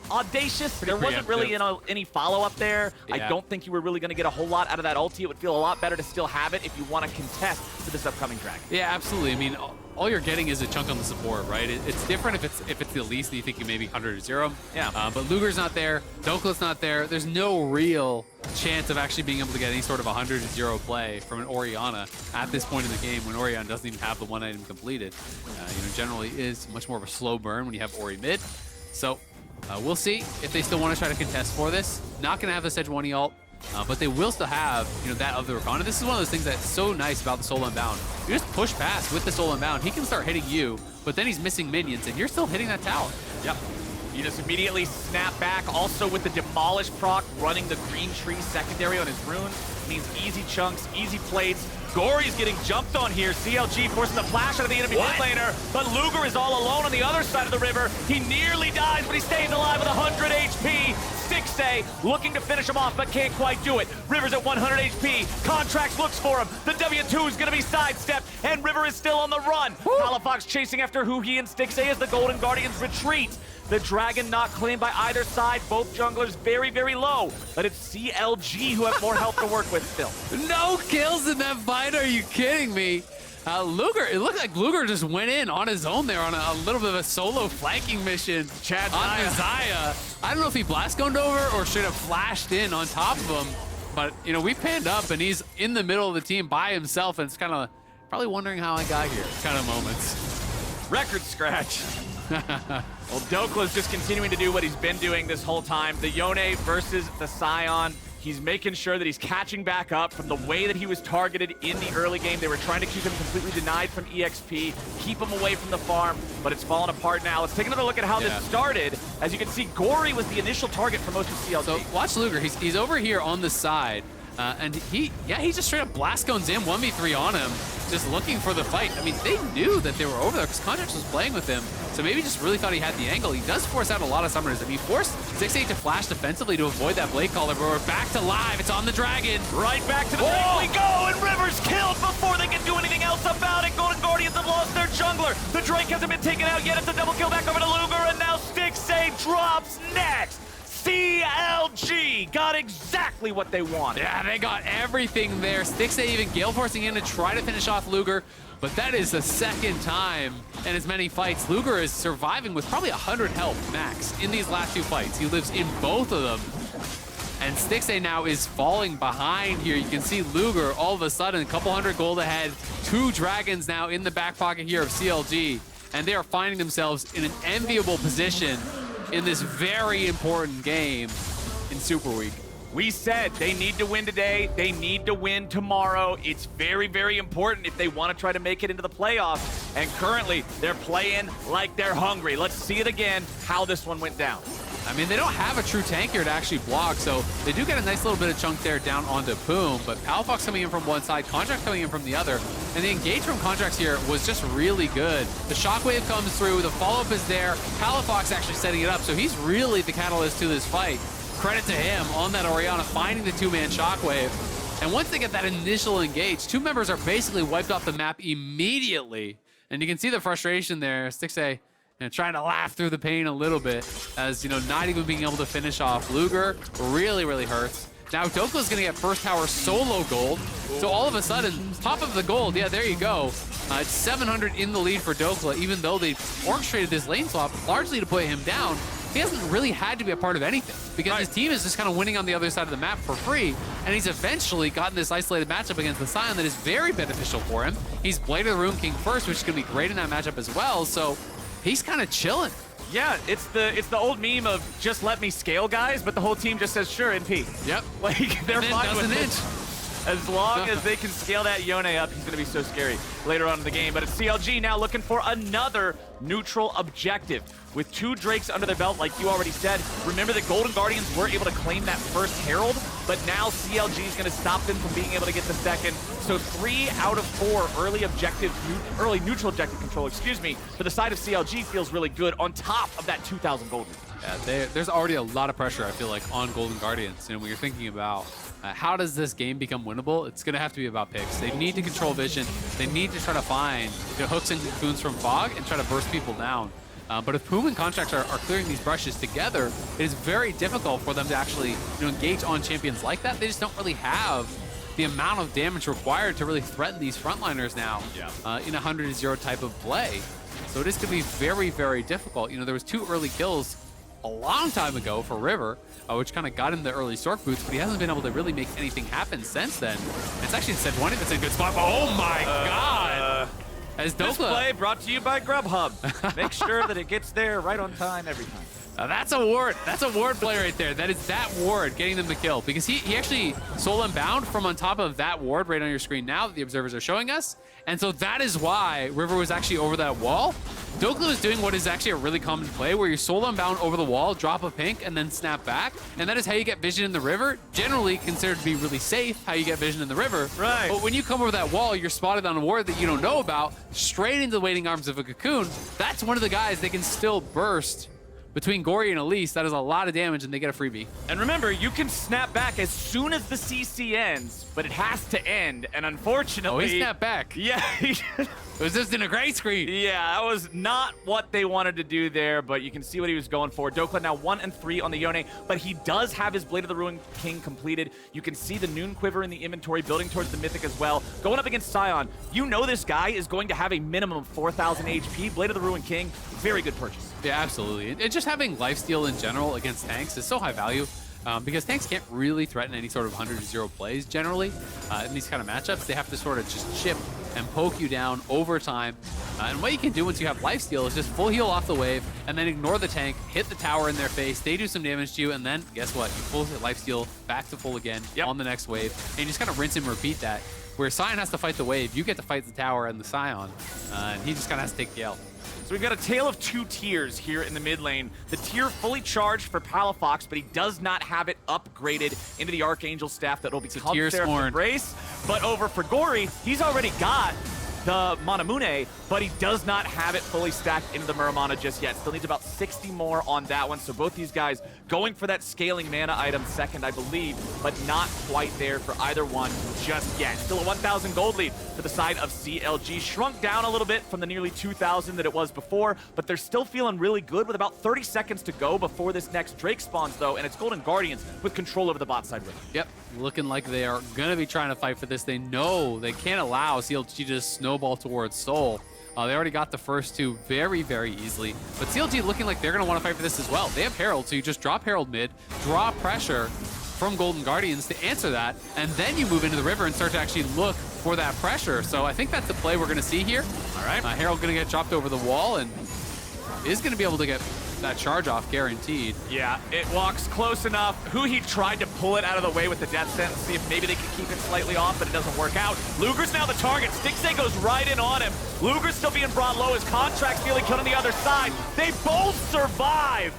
audacious. There wasn't really any follow-up there. Yeah. I don't think you were really going to get a whole lot out of that ulti. It would feel a lot better to still have it if you want to contest for this upcoming dragon. Yeah, absolutely. I mean, all you're getting is a chunk on the support, right? It's different if it's the Elise and you think you maybe 100-0. Yeah. But Luger's not there. Dhokla's not there. There's no real chance of actually being able to get any sort of 100-0 play from an Orianna at this point in the game when Orianna doesn't even have the one item completed. Generally is much more of a slow burn when you have Ori mid. So we'll see if they still want to try to contest for this. Not going to have the Sejuani ult, but they will still have that of the Rakan. And this is one of those things that's so nice about the Soul Unbound. You just push past with the Soul Unbound. He can start hitting you, but then he's missing minions, and you're still hitting that tower. Yep. You just immediately snap back. Also with the Demolish proc running the green tree secondary on his rune. That means easy chunks, easy plates. Gori's getting jumped on here. CLG forcing the flash out of the enemy mid laner, but Luger is all alone on the other side of the river. He nearly dies, but he stays alive with 100 HP. Stixxay looking to finish him off, but can't quite do it. River's at 100 HP. Contractz looks for him. The W2 is going to be sidestepped, and River is still on the run. Palafox chasing after huhi and Stixxay as the Golden Guardians retreat. The dragon not claimed by either side. Both junglers very, very low. But it's CLG who have more health to work with still. No kills in that fight, are you kidding me? Luger, it looked like Luger just went in on his own there on a little bit of a solo flanking mission on Xayah. I don't know if he blast gunned over or should have flashed in on top of him. But, you know, we panned up and he's in the middle of the team by himself, and it's kind of probably wondering how I got here kind of moments. Record scratch. Well, Dhokla's just continuing to do what he's been doing this whole time. The Yone versus the Sion. He's making sure that he's catching back up from the way that he was targeted in the early game. They were trying to keep him completely denied from EXP, keep him away from the farm, but it's fallen apart now. Let's take another look at how this started. As you can see, Gori was the initial target for most of CLG. So watch Luger, he's over here on the side, and he just straight up blast guns in 1v3 on him, just looking for the fight. I mean, they knew that they were over there because Contractz was playing with him, so maybe just really thought he had the angle. He does force out a lot of summoners. I mean, he forced Stixxay to flash defensively to avoid that Blade Caller, but we're back to live. It's on the dragon. Right back to the tank we go, and River's killed before they can do anything else about it. Golden Guardians have lost their jungler. The Drake hasn't been taken out yet. It's a double kill back over to Luger, and now Stixxay drops next. CLG got exactly what they wanted. Yeah, they got everything there. Stixxay even gale forcing in to try to finish off Luger, but that is the second time in as many fights. Luger is surviving with probably 100 health max in these last two fights. He lives in both of them. And Stixxay now is falling behind here. You can see Luger all of a sudden, a couple hundred gold ahead. 2 dragons now in the back pocket here of CLG. And they are finding themselves in an enviable position in this very important game in Super Week. We said they need to win today. They need to win tomorrow. It's very, very important if they want to try to make it into the playoffs. And currently, they're playing like they're hungry. Let's see it again, how this one went down. I mean, they don't have a true tank here to actually block, so they do get a nice little bit of chunk there down onto Poome, but Palafox coming in from one side, Contractz coming in from the other, and the engage from Contractz here was just really good. The shockwave comes through, the follow-up is there, Palafox actually setting it up, so he's really the catalyst to this fight. Credit to him on that Orianna finding the 2-man shockwave. And once they get that initial engage, 2 members are basically wiped off the map immediately. And you can see the frustration there. Stixxay trying to laugh through the pain a little bit, as, you know, not even being able to finish off Luger really, really hurts. Now Dhokla's gonna get first tower solo gold. So all of a sudden, top of the gold, yeah, there you go. It's 700 in the lead for Dhokla, even though they orchestrated this lane swap largely to put him down. He hasn't really had to be a part of anything because his team is just kind of winning on the other side of the map for free, and he's eventually gotten this isolated matchup against the Sion that is very beneficial for him. He's Blade of the Rune King first, which is gonna be great in that matchup as well, so he's kind of chilling. Yeah, it's the old meme of just let me scale, guys, but the whole team just says sure, NP. Yep. Like, they're fine with it. Inch. As long as they can scale that Yone up, he's going to be so scary later on in the game. But it's CLG now looking for another neutral objective. With 2 Drakes under their belt, like you already said, remember the Golden Guardians were able to claim that first Herald, but now CLG is going to stop them from being able to get the second. So 3 out of 4 early neutral objective control, for the side of CLG feels really good on top of that 2,000 gold. Yeah, there's already a lot of pressure, I feel like, on Golden Guardians. You know, when you're thinking about how does this game become winnable, it's going to have to be about picks. They need to control vision. They need to try to find hooks and cocoons from Fog and try to burst people down. But if Poome and Contractz are clearing these brushes together, it is very difficult for them to actually engage on champions like that. They just don't really have the amount of damage required to really threaten these frontliners now in a 100-0 type of play. So it is going to be very, very difficult. You know, there was 2 early kills a long time ago for River, which kind of got him the early Stork boots, but he hasn't been able to really make anything happen since then. It's actually Sejuani that's in a good spot. Oh my god! As Dhokla, This play brought to you by Grubhub. Make sure that it gets there right on time every time. That's a ward. That's a ward play right there. That is that ward getting them the kill because he actually soul unbound from on top of that ward right on your screen now that the observers are showing us. And so that is why River was actually over that wall. Dhokla was doing what is actually a really common play where you soul unbound over the wall, drop a pink, and then snap back. And that is how you get vision in the river. Generally considered to be really safe, how you get vision in the river. Right. But when you come over that wall, you're spotted on a ward that you don't know about, straight into the waiting arms of a cocoon. That's one of the guys that can still burst. Between Gori and Elise, that is a lot of damage, and they get a freebie. And remember, you can snap back as soon as the CC ends, but it has to end. And unfortunately... Oh, he snapped back. Yeah. It was just in a gray screen. Yeah, that was not what they wanted to do there, but you can see what he was going for. Dhokla now 1 and 3 on the Yone, but he does have his Blade of the Ruined King completed. You can see the Noon Quiver in the inventory, building towards the Mythic as well. Going up against Sion, you know this guy is going to have a minimum of 4,000 HP. Blade of the Ruined King, very good purchase. Yeah, absolutely. And just having lifesteal in general against tanks is so high value because tanks can't really threaten any sort of 100-0 plays generally. In these kind of matchups, they have to sort of just chip and poke you down over time. And what you can do once you have lifesteal is just full heal off the wave and then ignore the tank, hit the tower in their face, they do some damage to you, and then guess what? You full lifesteal back to full again on the next wave. And you just kind of rinse and repeat that. Where Sion has to fight the wave, you get to fight the tower and the Sion, and he just kind of has to take the L. So we've got a tale of two tiers here in the mid lane. The tier fully charged for Palafox, but he does not have it upgraded into the Archangel staff that will become Seraph's Embrace. But over for Gori, he's already got the Manamune, but he does not have it fully stacked into the Muramana just yet. Still needs about 60 more on that one. So both these guys going for that scaling mana item second, I believe, but not quite there for either one just yet. Still a 1,000 gold lead for the side of CLG. Shrunk down a little bit from the nearly 2,000 that it was before, but they're still feeling really good with about 30 seconds to go before this next Drake spawns, though, and it's Golden Guardians with control over the bot side with them. Yep, looking like they are going to be trying to fight for this. They know they can't allow CLG to just snowball towards Soul. They already got the first two very, very easily. But CLG looking like they're going to want to fight for this as well. They have Herald, so you just drop Herald mid, draw pressure from Golden Guardians to answer that, and then you move into the river and start to actually look for that pressure. So I think that's the play we're going to see here. All right. Herald going to get dropped over the wall and is going to be able to get that charge off guaranteed. Yeah, it walks close enough. Huhi tried to pull it out of the way with the death sentence, see if maybe they can keep it slightly off, but it doesn't work out. Luger's now the target. Stixxay goes right in on him. Luger's still being brought low as Contractz nearly killed on the other side. They both survive.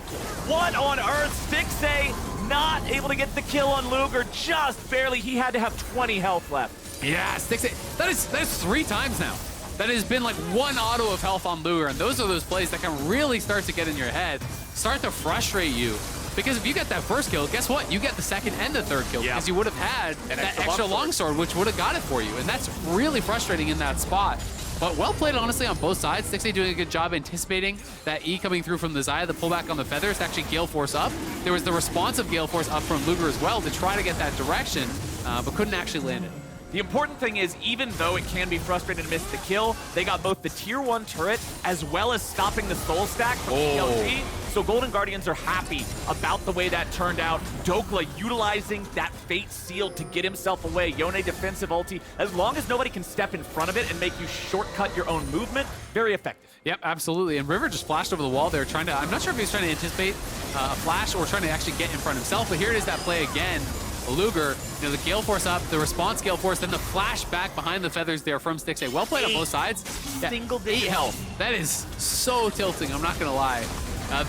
What on earth? Stixxay not able to get the kill on Luger, just barely. He had to have 20 health left. Yeah, Stixxay, that is 3 times now. That has been like 1 auto of health on Luger, and those are those plays that can really start to get in your head, start to frustrate you. Because if you get that first kill, guess what? You get the second and the third kill because you would have had that extra longsword, which would have got it for you. And that's really frustrating in that spot. But well played, honestly, on both sides. Stixxay doing a good job anticipating that E coming through from the Xayah, the pullback on the feathers to actually Gale Force up. There was the responsive Gale Force up from Luger as well to try to get that direction, but couldn't actually land it. The important thing is, even though it can be frustrating to miss the kill, they got both the tier 1 turret as well as stopping the soul stack from CLG. So Golden Guardians are happy about the way that turned out. Dhokla utilizing that Fate Seal to get himself away. Yone defensive ulti. As long as nobody can step in front of it and make you shortcut your own movement, very effective. Yep, absolutely. And River just flashed over the wall there trying to, I'm not sure if he was trying to anticipate a flash or trying to actually get in front himself, but here it is, that play again. Luger, the Gale Force up, the response Gale Force, then the flash back behind the feathers there from Stixxay. Well played on both sides. Single digit 8 health. That is so tilting, I'm not going to lie.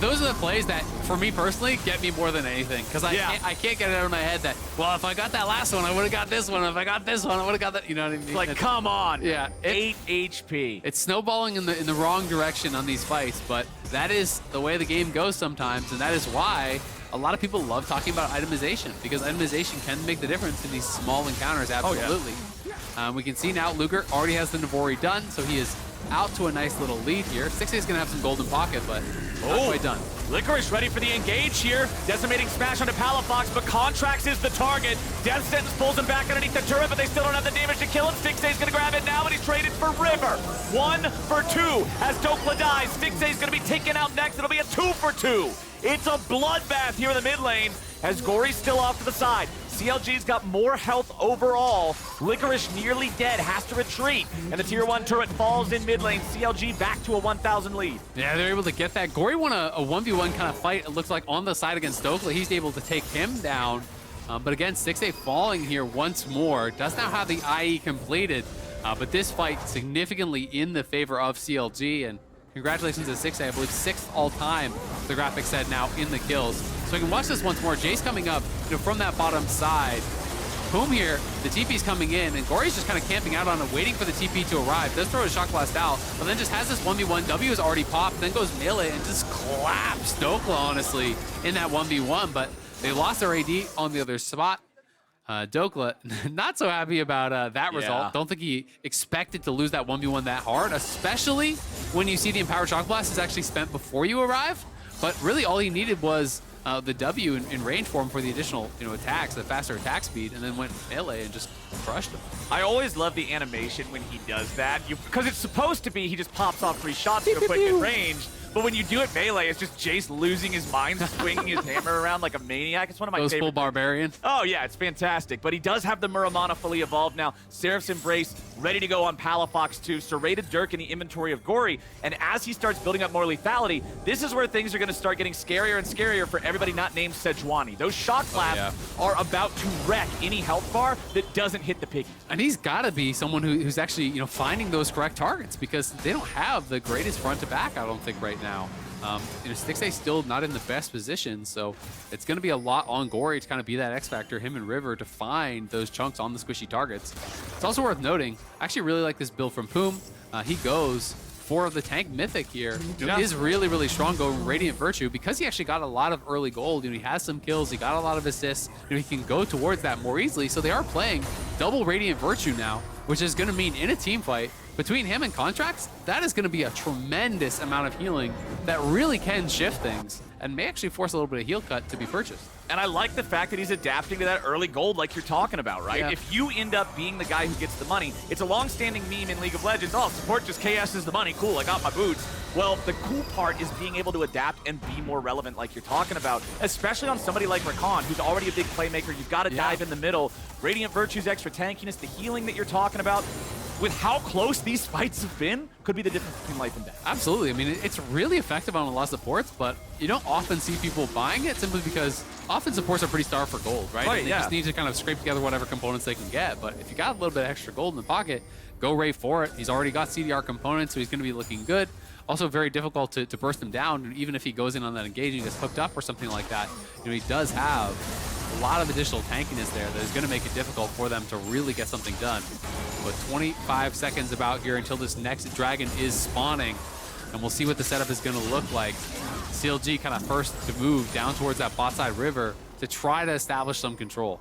Those are the plays that, for me personally, get me more than anything. Because I can't get it out of my head that, well, if I got that last one, I would have got this one. If I got this one, I would have got that. You know what I mean? It's like, come on. Yeah. 8 HP. It's snowballing in the wrong direction on these fights, but that is the way the game goes sometimes, and that is why a lot of people love talking about itemization, because itemization can make the difference in these small encounters, absolutely. We can see now Luger already has the Navori done, so he is out to a nice little lead here. Stixxay is going to have some golden pocket, but not quite done. Licorice ready for the engage here. Decimating smash onto Palafox, but Contractz is the target. Death Sentence pulls him back underneath the turret, but they still don't have the damage to kill him. Stixxay's going to grab it now, but he's traded for River. 1 for 2 as Dhokla dies. Stixxay's going to be taken out next. It'll be a 2 for 2. It's a bloodbath here in the mid lane as Gori's still off to the side. CLG's got more health overall. Licorice nearly dead, has to retreat. And the tier 1 turret falls in mid lane. CLG back to a 1,000 lead. Yeah, they're able to get that. Gori won a 1v1 kind of fight, it looks like, on the side against Dhokla. He's able to take him down. But again, Stixxay falling here once more. Does now have the IE completed. But this fight significantly in the favor of CLG. And congratulations to Stixxay, I believe 6th all time, the graphics said now, in the kills. So we can watch this once more. Jayce coming up, from that bottom side. Poome here, the TP's coming in, and Gori's just kind of camping out on it, waiting for the TP to arrive. Does throw a shock blast out, but then just has this 1v1. W is already popped, then goes melee and just claps Dhokla, honestly, in that 1v1. But they lost their AD on the other spot. Dhokla, not so happy about that result. Don't think he expected to lose that 1v1 that hard, especially when you see the Empowered Shock Blast is actually spent before you arrive. But really all he needed was the W in range for him for the additional attacks, the faster attack speed, and then went melee and just crushed him. I always love the animation when he does that, because it's supposed to be he just pops off 3 shots real quick in range. But when you do it melee, it's just Jayce losing his mind, swinging his hammer around like a maniac. It's one of my favorite. Full barbarian. Oh, yeah, it's fantastic. But he does have the Muramana fully evolved now. Seraph's Embrace ready to go on Palafox too. Serrated Dirk in the inventory of Gori. And as he starts building up more lethality, this is where things are going to start getting scarier and scarier for everybody not named Sejuani. Those shock blasts are about to wreck any health bar that doesn't hit the piggy. And he's got to be someone who's actually finding those correct targets, because they don't have the greatest front to back, I don't think, right now. Stixxay still not in the best position, so it's going to be a lot on Gori to kind of be that X factor, him and River, to find those chunks on the squishy targets. It's also worth noting, I actually really like this build from Poome. He goes for the tank mythic here. Is really, really strong going Radiant Virtue, because he actually got a lot of early gold. He has some kills, he got a lot of assists. He can go towards that more easily, so they are playing double Radiant Virtue now, which is going to mean in a team fight, between him and Contractz, that is going to be a tremendous amount of healing that really can shift things and may actually force a little bit of heal cut to be purchased. And I like the fact that he's adapting to that early gold like you're talking about, right? Yeah. If you end up being the guy who gets the money, it's a long-standing meme in League of Legends. Oh, support just KS's the money. Cool, I got my boots. Well, the cool part is being able to adapt and be more relevant like you're talking about, especially on somebody like Rakan, who's already a big playmaker. You've got to dive in the middle. Radiant Virtue's extra tankiness, the healing that you're talking about, with how close these fights have been, could be the difference between life and death. Absolutely. I mean, it's really effective on a lot of supports, but you don't often see people buying it simply because often supports are pretty starved for gold, right? And they just need to kind of scrape together whatever components they can get. But if you got a little bit of extra gold in the pocket, go right for it. He's already got CDR components, so he's going to be looking good. Also very difficult to burst him down, even if he goes in on that engage and gets hooked up or something like that. He does have a lot of additional tankiness there that is going to make it difficult for them to really get something done. But 25 seconds about here until this next dragon is spawning, and we'll see what the setup is going to look like. CLG kind of first to move down towards that bot side river to try to establish some control.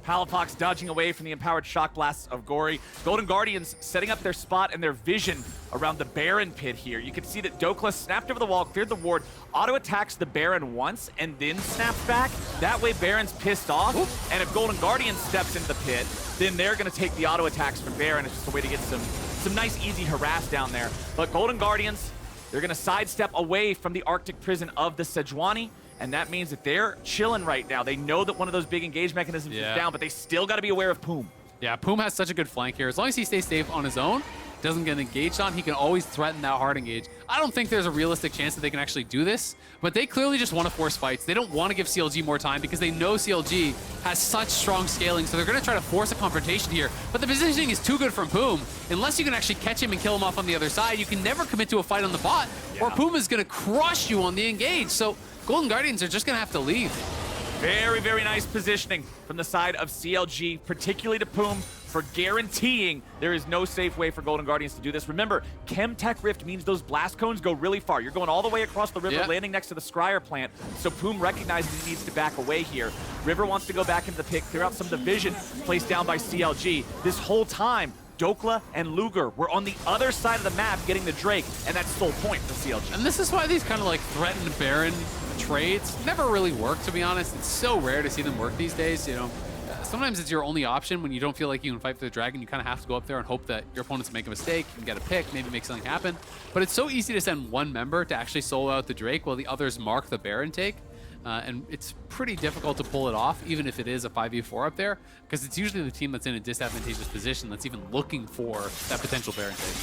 Palafox dodging away from the empowered shock blasts of Gori. Golden Guardians setting up their spot and their vision around the Baron pit here. You can see that Dhokla snapped over the wall, cleared the ward, auto-attacks the Baron once, and then snaps back. That way Baron's pissed off, and if Golden Guardian steps into the pit, then they're going to take the auto-attacks from Baron. It's just a way to get some nice, easy harass down there. But Golden Guardians, they're going to sidestep away from the Arctic prison of the Sejuani, and that means that they're chilling right now. They know that one of those big engage mechanisms is down, but they still got to be aware of Poome. Yeah, Poome has such a good flank here. As long as he stays safe on his own, doesn't get engaged on, he can always threaten that hard engage. I don't think there's a realistic chance that they can actually do this, but they clearly just want to force fights. They don't want to give CLG more time because they know CLG has such strong scaling, so they're going to try to force a confrontation here. But the positioning is too good from Poome. Unless you can actually catch him and kill him off on the other side, you can never commit to a fight on the bot, or Poome is going to crush you on the engage. So Golden Guardians are just going to have to leave. Very, very nice positioning from the side of CLG, particularly to Poome, for guaranteeing there is no safe way for Golden Guardians to do this. Remember, Chemtech Rift means those blast cones go really far. You're going all the way across the river, landing next to the Scryer plant, so Poome recognizes he needs to back away here. River wants to go back into the pick, clear out some of the vision placed down by CLG. This whole time, Dhokla and Luger were on the other side of the map getting the Drake, and that's the whole point for CLG. And this is why these kind of like threatened Baron trades never really work, to be honest. It's so rare to see them work these days, Sometimes it's your only option when you don't feel like you can fight for the dragon. You kind of have to go up there and hope that your opponents make a mistake, you can get a pick, maybe make something happen. But it's so easy to send one member to actually solo out the Drake while the others mark the Baron take. and it's pretty difficult to pull it off, even if it is a 5v4 up there, because it's usually the team that's in a disadvantageous position that's even looking for that potential Baron take.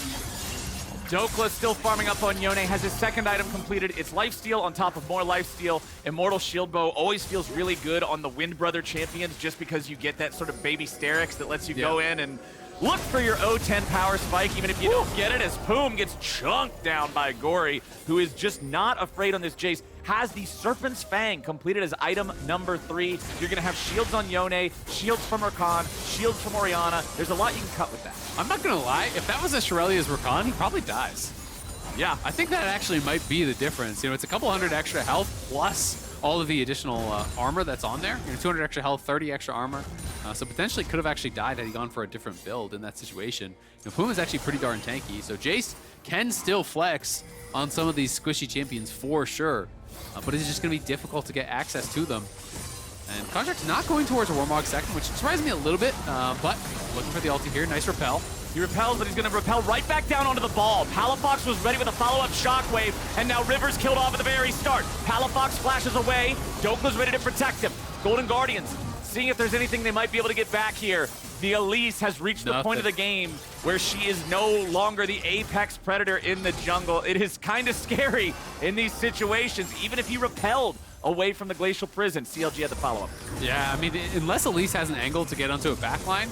Dhokla still farming up on Yone, has his second item completed. It's lifesteal on top of more lifesteal. Immortal Shield Bow always feels really good on the Wind Brother champions just because you get that sort of baby Sterix that lets you go in and look for your O10 power spike, even if you don't get it, as Poome gets chunked down by Gori, who is just not afraid on this Jayce. Has the Serpent's Fang completed as item number 3. You're going to have shields on Yone, shields from Rakan, shields from Orianna. There's a lot you can cut with that. I'm not going to lie, if that was a Shirelia's Rakan, he probably dies. Yeah, I think that actually might be the difference. You know, it's a couple hundred extra health plus all of the additional armor that's on there. You know, 200 extra health, 30 extra armor. So potentially could have actually died had he gone for a different build in that situation. You know, Poome is actually pretty darn tanky, so Jayce can still flex on some of these squishy champions for sure. But it's just going to be difficult to get access to them. And Contractz not going towards a Warmog second, which surprised me a little bit, but looking for the ulti here. Nice repel. He repels, but he's going to repel right back down onto the ball. Palafox was ready with a follow-up shockwave, and now Rivers killed off at the very start. Palafox flashes away. Dhokla's ready to protect him. Golden Guardians seeing if there's anything they might be able to get back here. The Elise has reached the point of the game where she is no longer the apex predator in the jungle. It is kind of scary in these situations, even if he repelled away from the Glacial Prison. CLG had the follow-up. Yeah, I mean, unless Elise has an angle to get onto a backline,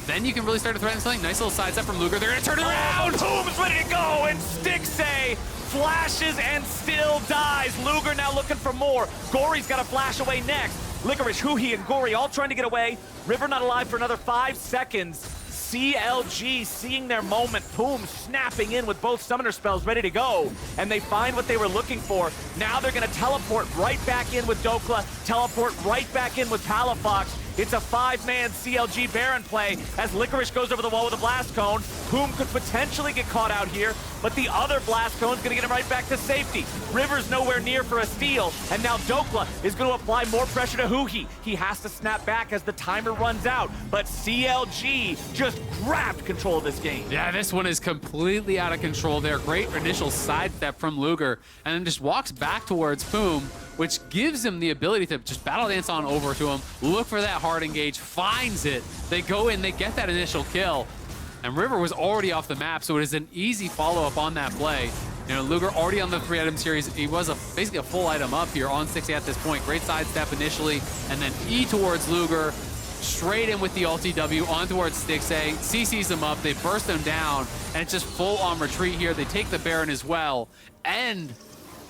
then you can really start to threaten something. Nice little sidestep from Luger. They're going to turn it around! Poome's ready to go, and Stixxay flashes and still dies. Luger now looking for more. Gori's got to flash away next. Licorice, Huhi, and Gori all trying to get away. River not alive for another 5 seconds. CLG seeing their moment. Poome snapping in with both summoner spells ready to go. And they find what they were looking for. Now they're going to teleport right back in with Dhokla, teleport right back in with Palafox. It's a 5-man CLG Baron play as Licorice goes over the wall with a Blast Cone. Poome could potentially get caught out here, but the other Blast Cone's gonna get him right back to safety. River's nowhere near for a steal, and now Dhokla is gonna apply more pressure to Huhi. He has to snap back as the timer runs out, but CLG just grabbed control of this game. Yeah, this one is completely out of control there. Great initial sidestep from Luger, and then just walks back towards Poome, which gives him the ability to just battle dance on over to him, look for that hard engage, finds it. They go in, they get that initial kill, and River was already off the map, so it is an easy follow-up on that play. You know, Luger already on the 3-item series. He was basically a full item up here on Stixxay at this point. Great sidestep initially, and then E towards Luger, straight in with the ulti W on towards Stixxay, CCs him up, they burst him down, and it's just full-on retreat here. They take the Baron as well, and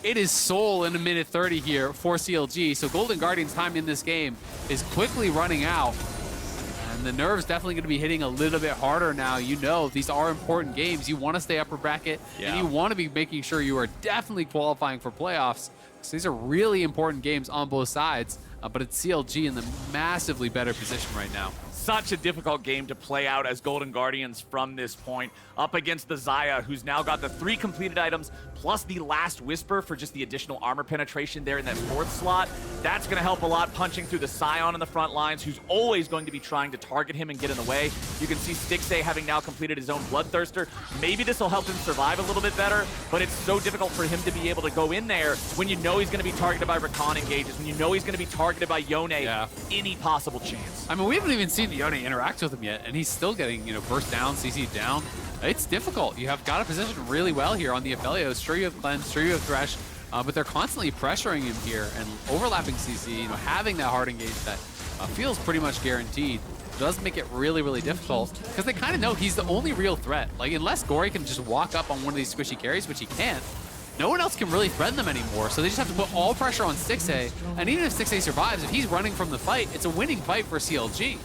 it is Soul in a minute 30 here for CLG, so Golden Guardian's time in this game is quickly running out. And the nerve's definitely going to be hitting a little bit harder now. You know, these are important games. You want to stay upper bracket, and you want to be making sure you are definitely qualifying for playoffs. So these are really important games on both sides, but it's CLG in the massively better position right now. Such a difficult game to play out as Golden Guardians from this point, up against the Xayah, who's now got the 3 completed items, plus the last Whisper for just the additional armor penetration there in that 4th slot. That's going to help a lot punching through the Sion in the front lines, who's always going to be trying to target him and get in the way. You can see Stixxay having now completed his own Bloodthirster. Maybe this will help him survive a little bit better, but it's so difficult for him to be able to go in there when you know he's going to be targeted by Rakan engages, when you know he's going to be targeted by Yone, any possible chance. I mean, we haven't even seen Yone interact with him yet, and he's still getting, you know, burst down, CC down. It's difficult. You have got to position really well here on the Aphelios. Sure, you have Cleanse, sure, you have Thresh, but they're constantly pressuring him here and overlapping CC, you know, having that hard engage that feels pretty much guaranteed. It does make it really, really difficult because they kind of know he's the only real threat. Like, unless Gori can just walk up on one of these squishy carries, which he can't, no one else can really threaten them anymore, so they just have to put all pressure on Stixxay, and even if Stixxay survives, if he's running from the fight, it's a winning fight for CLG.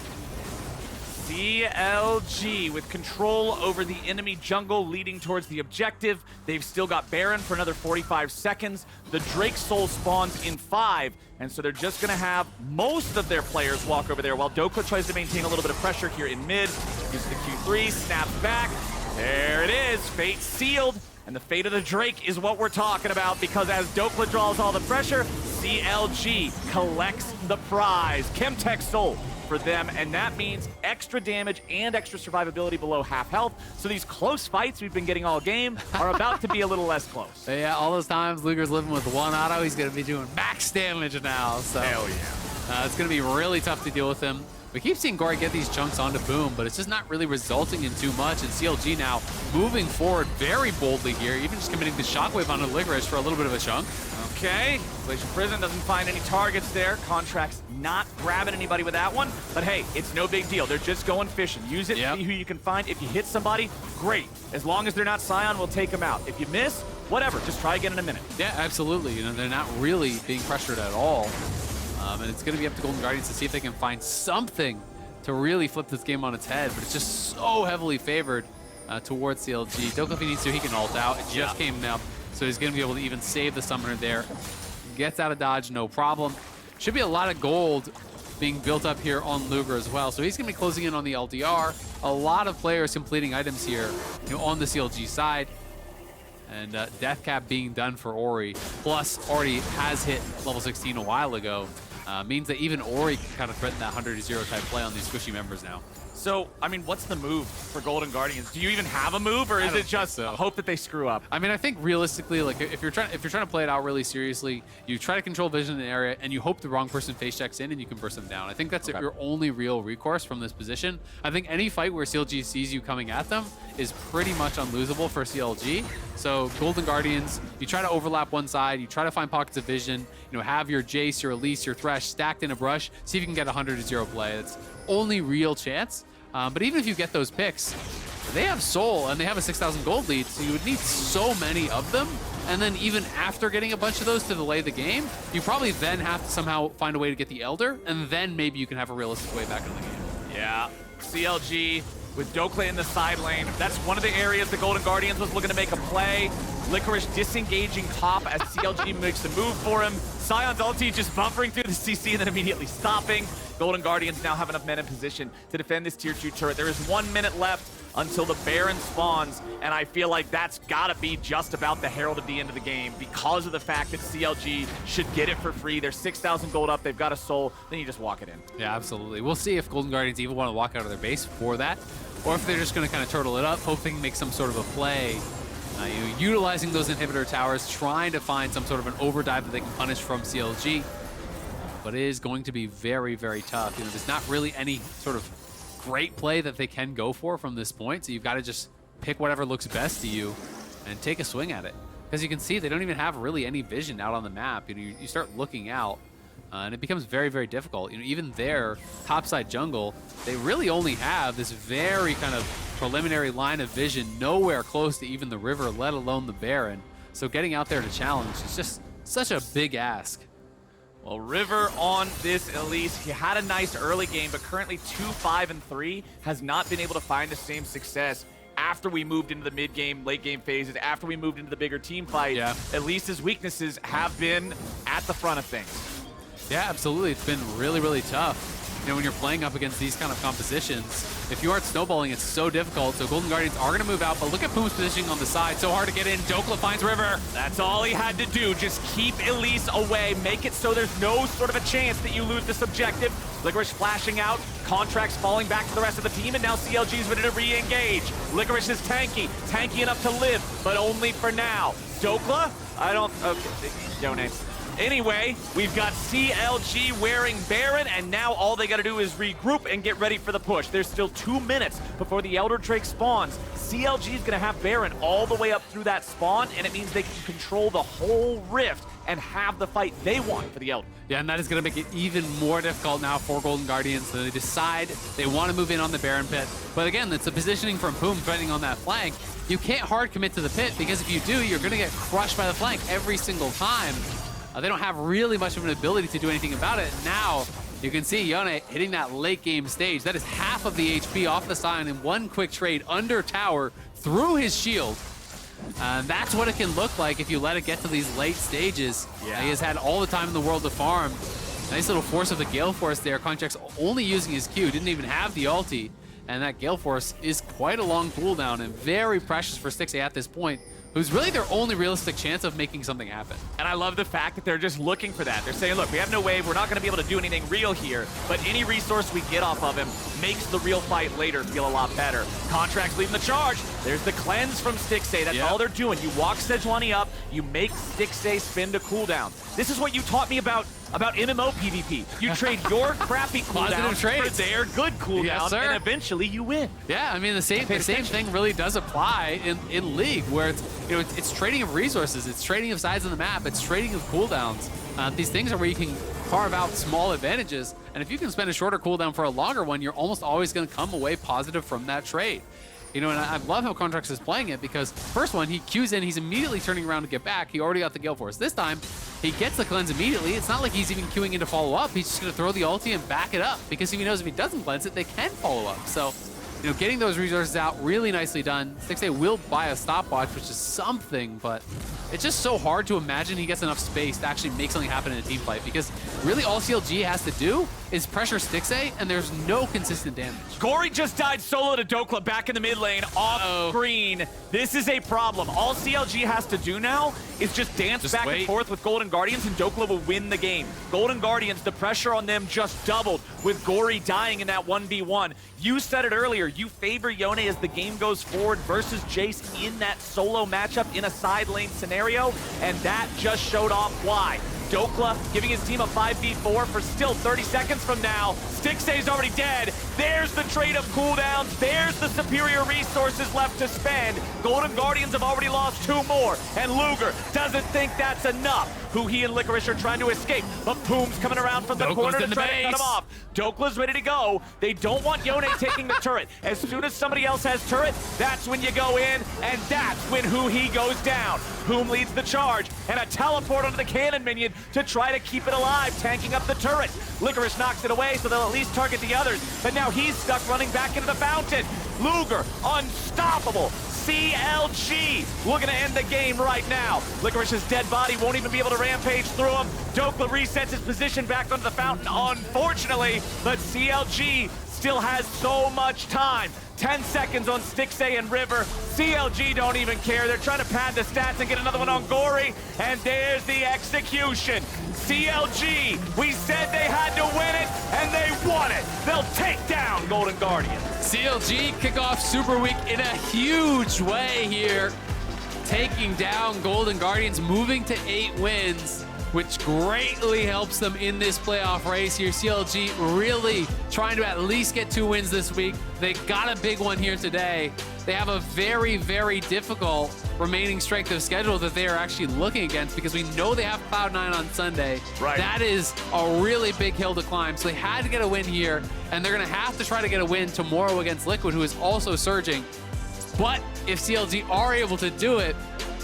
CLG with control over the enemy jungle leading towards the objective. They've still got Baron for another 45 seconds. The Drake Soul spawns in 5, and so they're just going to have most of their players walk over there while Dhokla tries to maintain a little bit of pressure here in mid. Uses the Q3, snaps back. There it is, fate sealed. And the fate of the Drake is what we're talking about, because as Dhokla draws all the pressure, CLG collects the prize. Chemtech Soul for them, and that means extra damage and extra survivability below half health. So these close fights we've been getting all game are about to be a little less close. Yeah, all those times Luger's living with one auto, he's going to be doing max damage now. So Hell yeah. it's going to be really tough to deal with him. We keep seeing Gori get these chunks onto Poome, but it's just not really resulting in too much. And CLG now moving forward very boldly here, even just committing the shockwave onto Licorice for a little bit of a chunk. Okay, Glacial Prison doesn't find any targets there. Contractz not grabbing anybody with that one, but hey, it's no big deal. They're just going fishing. Use it, see who you can find. If you hit somebody, great. As long as they're not Sion, we'll take them out. If you miss, whatever, just try again in a minute. Yeah, absolutely. You know, they're not really being pressured at all. And it's going to be up to Golden Guardians to see if they can find something to really flip this game on its head, but it's just so heavily favored towards CLG. Dhokla, if he needs to, he can ult out. It just came up, so he's going to be able to even save the summoner there. Gets out of dodge, no problem. Should be a lot of gold being built up here on Luger as well, so he's going to be closing in on the LDR. A lot of players completing items here, you know, on the CLG side. And death cap being done for Ori, plus already has hit level 16 a while ago. Means that even Ori can kind of threaten that 100-0 type play on these squishy members now. So, I mean, what's the move for Golden Guardians? Do you even have a move, or is it just hope that they screw up? I mean, I think realistically, like if you're trying to play it out really seriously, you try to control vision in an area, and you hope the wrong person face checks in, and you can burst them down. I think that's your only real recourse from this position. I think any fight where CLG sees you coming at them is pretty much unlosable for CLG. So Golden Guardians, you try to overlap one side, you try to find pockets of vision, you know, have your Jayce, your Elise, your Thresh stacked in a brush, see if you can get a 100-0 play. That's only real chance. But even if you get those picks, they have Soul and they have a 6,000 gold lead, so you would need so many of them. And then even after getting a bunch of those to delay the game, you probably then have to somehow find a way to get the Elder, and then maybe you can have a realistic way back into the game. Yeah, CLG with Dhokla in the side lane. That's one of the areas the Golden Guardians was looking to make a play. Licorice disengaging top as CLG makes the move for him. Sion's ulti just buffering through the CC and then immediately stopping. Golden Guardians now have enough men in position to defend this tier 2 turret. There is 1 minute left until the Baron spawns, and I feel like that's gotta be just about the herald at the end of the game because of the fact that CLG should get it for free. They're 6,000 gold up, they've got a soul, then you just walk it in. Yeah, absolutely. We'll see if Golden Guardians even want to walk out of their base for that, or if they're just going to kind of turtle it up, hoping to make some sort of a play. You know, utilizing those inhibitor towers, trying to find some sort of an overdive that they can punish from CLG. But it is going to be very, very tough. You know, there's not really any sort of great play that they can go for from this point, so you've got to just pick whatever looks best to you and take a swing at it. Because you can see they don't even have really any vision out on the map. You know, you start looking out, and it becomes very, very difficult. You know, even their topside jungle, they really only have this very kind of preliminary line of vision, nowhere close to even the river, let alone the Baron. So getting out there to challenge is just such a big ask. Well, River on this Elise, he had a nice early game, but currently 2-5-3, has not been able to find the same success after we moved into the mid-game, late-game phases, after we moved into the bigger team fight. Yeah. Elise's weaknesses have been at the front of things. Yeah, absolutely. It's been really, really tough. You know, when you're playing up against these kind of compositions, if you aren't snowballing, it's so difficult. So Golden Guardians are going to move out, but look at Poome's positioning on the side. So hard to get in. Dhokla finds River. That's all he had to do. Just keep Elise away. Make it so there's no sort of a chance that you lose this objective. Licorice flashing out. Contractz falling back to the rest of the team, and now CLG's ready to re-engage. Licorice is tanky. Tanky enough to live, but only for now. Dhokla? Okay. Yone. Anyway, we've got CLG wearing Baron, and now all they gotta do is regroup and get ready for the push. There's still 2 minutes before the Elder Drake spawns. CLG is gonna have Baron all the way up through that spawn, and it means they can control the whole rift and have the fight they want for the Elder. Yeah, and that is going to make it even more difficult now for Golden Guardians. So they decide they want to move in on the Baron pit. But again, it's the positioning from Poome threatening on that flank. You can't hard commit to the pit, because if you do, you're going to get crushed by the flank every single time. They don't have really much of an ability to do anything about it. Now, you can see Yone hitting that late game stage. That is half of the HP off the Sion in one quick trade under tower through his shield. That's what it can look like if you let it get to these late stages. Yeah. He has had all the time in the world to farm. Nice little force of the Gale Force there. Contractz only using his Q, didn't even have the ulti. And that Gale Force is quite a long cooldown and very precious for Stixxay at this point. who's really their only realistic chance of making something happen. And I love the fact that they're just looking for that. They're saying, look, we have no wave. We're not going to be able to do anything real here, but any resource we get off of him makes the real fight later feel a lot better. Contractz leading the charge. There's the cleanse from Stixxay. That's all they're doing. You walk Sejuani up, you make Stixxay spin to cooldown. This is what you taught me about MMO PvP. You trade your crappy cooldown for their good cooldown, and eventually you win. Yeah, I mean the same thing really does apply in League, where it's trading of resources, it's trading of sides of the map, it's trading of cooldowns. These things are where you can carve out small advantages, and if you can spend a shorter cooldown for a longer one, you're almost always going to come away positive from that trade. And I love how Contractz is playing it, because first one, he Qs in, he's immediately turning around to get back. He already got the Gale Force. This time, he gets the cleanse immediately. It's not like he's even queuing in to follow up. He's just going to throw the ulti and back it up, because he knows if he doesn't cleanse it, they can follow up. So, getting those resources out, really nicely done. Stixxay will buy a stopwatch, which is something, but it's just so hard to imagine he gets enough space to actually make something happen in a team fight, because really all CLG has to do is pressure Stixxay, and there's no consistent damage. Gori just died solo to Dhokla back in the mid lane, off screen. This is a problem. All CLG has to do now is just dance back and forth with Golden Guardians, and Dhokla will win the game. Golden Guardians, the pressure on them just doubled with Gori dying in that 1v1. You said it earlier, you favor Yone as the game goes forward versus Jayce in that solo matchup in a side lane scenario, and that just showed off why. Dhokla giving his team a 5v4 for still 30 seconds from now. Stixxay's already dead. There's the trade of cooldowns. There's the superior resources left to spend. Golden Guardians have already lost 2 more, and Luger doesn't think that's enough. Huhi and Licorice are trying to escape, but Poome's coming around from the corner to try to cut him off. Dhokla's ready to go. They don't want Yone taking the turret. As soon as somebody else has turret, that's when you go in, and that's when Huhi goes down. Poome leads the charge, and a teleport onto the cannon minion to try to keep it alive, tanking up the turret. Licorice knocks it away, so they'll at least target the others, but now he's stuck running back into the fountain. Luger, unstoppable. CLG looking to end the game right now. Licorice's dead body won't even be able to rampage through him. Dhokla resets his position back onto the fountain, unfortunately, but CLG still has so much time. 10 seconds on Stixxay and River. CLG don't even care. They're trying to pad the stats and get another one on Gori, and there's the execution. CLG, we said they had to win it, and they won it. They'll take down Golden Guardians. CLG kick off Super Week in a huge way here, taking down Golden Guardians, moving to 8 wins, which greatly helps them in this playoff race here. CLG really trying to at least get 2 wins this week. They got a big one here today. They have a very, very difficult remaining strength of schedule that they are actually looking against, because we know they have Cloud9 on Sunday. Right. That is a really big hill to climb. So they had to get a win here, and they're going to have to try to get a win tomorrow against Liquid, who is also surging. But if CLG are able to do it,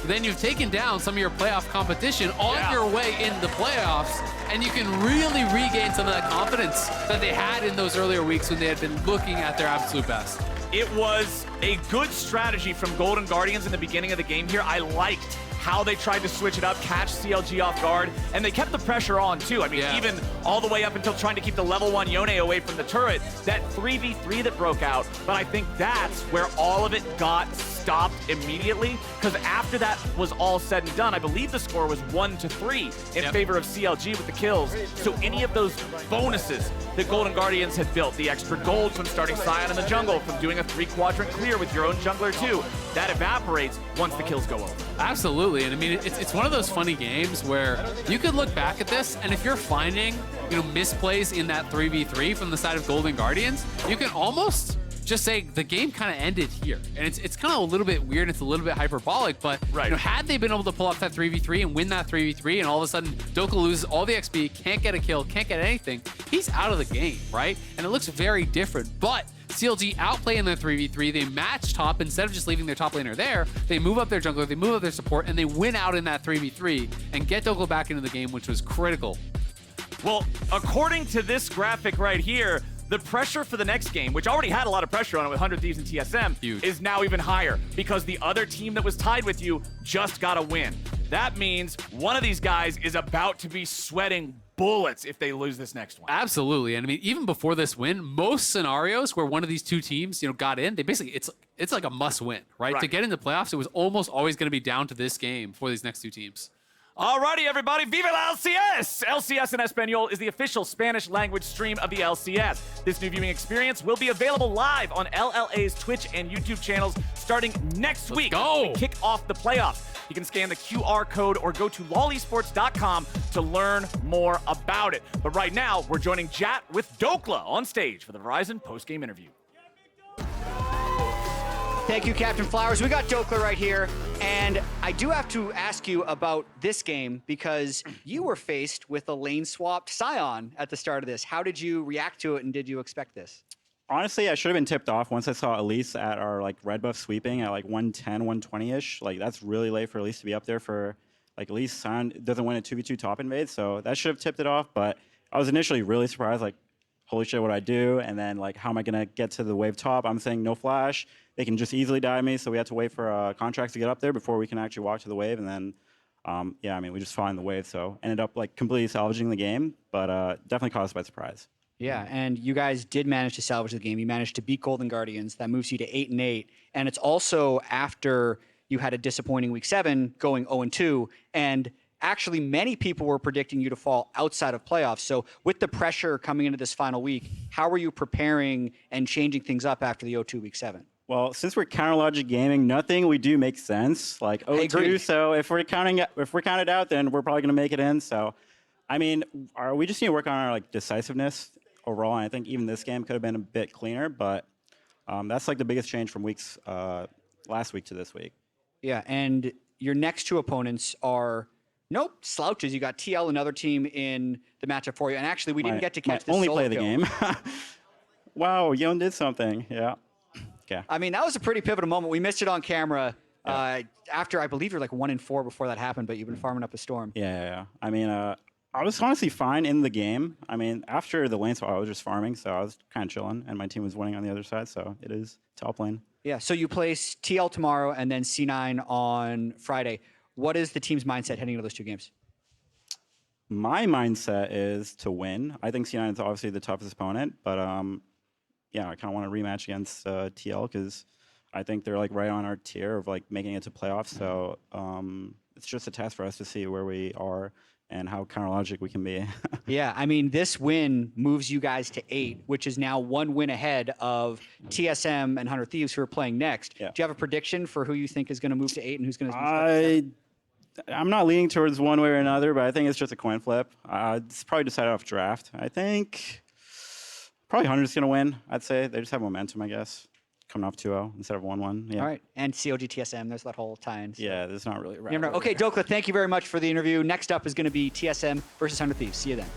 then you've taken down some of your playoff competition on your way in the playoffs, and you can really regain some of that confidence that they had in those earlier weeks when they had been looking at their absolute best. It was a good strategy from Golden Guardians in the beginning of the game here. I liked how they tried to switch it up, catch CLG off guard, and they kept the pressure on too. I mean, even all the way up until trying to keep the level 1 Yone away from the turret, that 3v3 that broke out. But I think that's where all of it got stopped immediately, because after that was all said and done, I believe the score was 1-3 in favor of CLG with the kills. So any of those bonuses that Golden Guardians had built, the extra gold from starting Sion in the jungle, from doing a 3-quadrant clear with your own jungler too, that evaporates once the kills go over. Absolutely, and I mean, it's one of those funny games where you could look back at this, and if you're finding, misplays in that 3v3 from the side of Golden Guardians, you can almost just say the game kind of ended here. And it's kind of a little bit weird, it's a little bit hyperbolic, but had they been able to pull off that 3v3 and win that 3v3, and all of a sudden Dhokla loses all the XP, can't get a kill, can't get anything, he's out of the game, right? And it looks very different, but CLG outplay in their 3v3, they match top. Instead of just leaving their top laner there, they move up their jungler, they move up their support, and they win out in that 3v3 and get Dhokla back into the game, which was critical. Well, according to this graphic right here, the pressure for the next game, which already had a lot of pressure on it with 100 Thieves and TSM, is now even higher, because the other team that was tied with you just got a win. That means one of these guys is about to be sweating bullets if they lose this next one. Absolutely. And I mean, even before this win, most scenarios where one of these two teams, got in, they basically, it's like a must win, right? To get into playoffs, it was almost always going to be down to this game for these next two teams. Alrighty, everybody, Viva la LCS! LCS in Espanol is the official Spanish language stream of the LCS. This new viewing experience will be available live on LLA's Twitch and YouTube channels starting next week. Go! We kick off the playoffs. You can scan the QR code or go to lolesports.com to learn more about it. But right now, we're joining Jatt with Dhokla on stage for the Verizon post-game interview. Thank you, CaptainFlowers. We got Dhokla right here, and I do have to ask you about this game because you were faced with a lane-swapped Sion at the start of this. How did you react to it, and did you expect this? Honestly, I should have been tipped off once I saw Elise at our red buff sweeping at 110, 120-ish. That's really late for Elise to be up there for Elise. Sion doesn't win a 2v2 top invade, so that should have tipped it off. But I was initially really surprised, holy shit, what do I do? And then how am I gonna get to the wave top? I'm saying no flash. They can just easily die me, so we had to wait for Contractz to get up there before we can actually walk to the wave. And then, we just fought in the wave, so ended up completely salvaging the game, but definitely caught us by surprise. Yeah, and you guys did manage to salvage the game. You managed to beat Golden Guardians. That moves you to 8-8, and it's also after you had a disappointing week 7, going 0-2, and actually many people were predicting you to fall outside of playoffs. So with the pressure coming into this final week, how are you preparing and changing things up after the 0-2 week 7? Well, since we're counter logic gaming, nothing we do makes sense. 0-2, so if we're counted out, then we're probably gonna make it in. So, I mean, we just need to work on our decisiveness overall. And I think even this game could have been a bit cleaner, but that's the biggest change from last week to this week. Yeah, and your next two opponents are slouches. You got TL, another team in the matchup for you, and actually we didn't get to catch the only solo play the kill. game. Wow, Yone did something. Yeah. Okay. I mean, that was a pretty pivotal moment. We missed it on camera after, I believe, you're 1-4 before that happened, but you've been farming up a storm. Yeah. I mean, I was honestly fine in the game. I mean, after the lane swap, I was just farming, so I was kind of chilling, and my team was winning on the other side, so it is top lane. Yeah, so you place TL tomorrow and then C9 on Friday. What is the team's mindset heading into those two games? My mindset is to win. I think C9 is obviously the toughest opponent, but I kind of want to rematch against TL because I think they're right on our tier of making it to playoffs. So it's just a test for us to see where we are and how counter-logic we can be. Yeah, I mean, this win moves you guys to 8, which is now 1 win ahead of TSM and 100 Thieves, who are playing next. Yeah. Do you have a prediction for who you think is going to move to 8 and who's going to I'm not leaning towards one way or another, but I think it's just a coin flip. It's probably decided off draft. I think probably 100's going to win, I'd say. They just have momentum, I guess. Coming off 2-0 instead of 1-1. Yeah. All right. And CLG TSM, there's that whole tie-in. So. Yeah, there's not really a rivalry. Okay, Dhokla, thank you very much for the interview. Next up is going to be TSM versus 100 Thieves. See you then.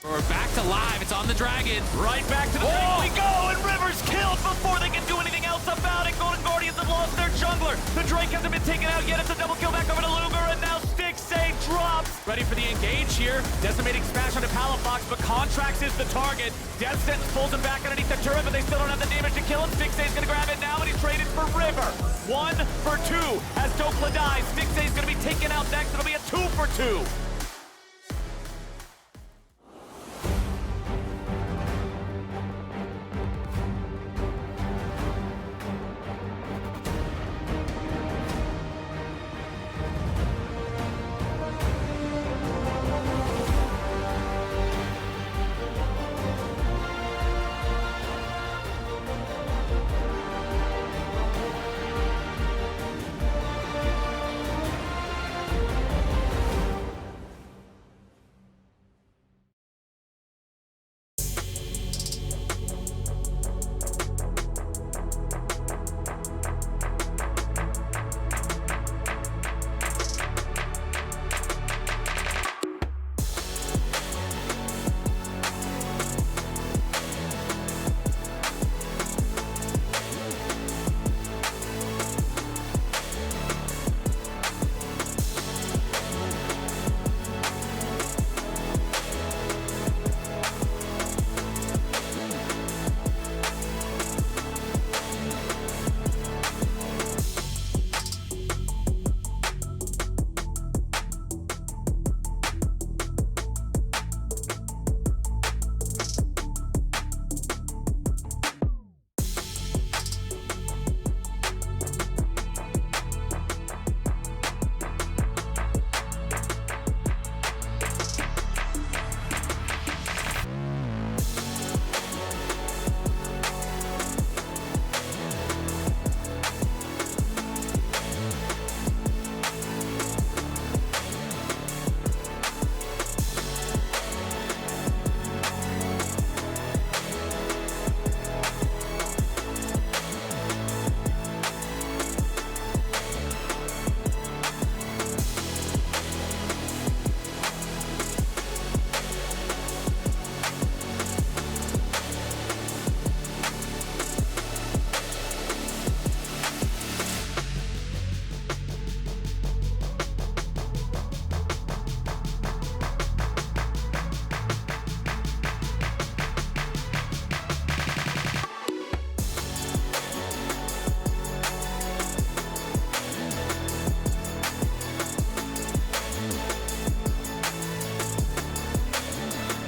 We're back to live. It's on the Dragon. Right back to the thing we go, and River's killed before they can do anything else about it. Golden Guardians have lost their jungler. The Drake hasn't been taken out yet. It's a double kill back over to Luger, and now Stixxay drops. Ready for the engage here. Decimating smash onto Palafox, but Contractz is the target. Death Sentence pulls him back underneath the turret, but they still don't have the damage to kill him. Stixxay's gonna grab it now, and he's traded for River. 1 for 2 as Dhokla dies. Stixxay's gonna be taken out next. It'll be a 2 for 2.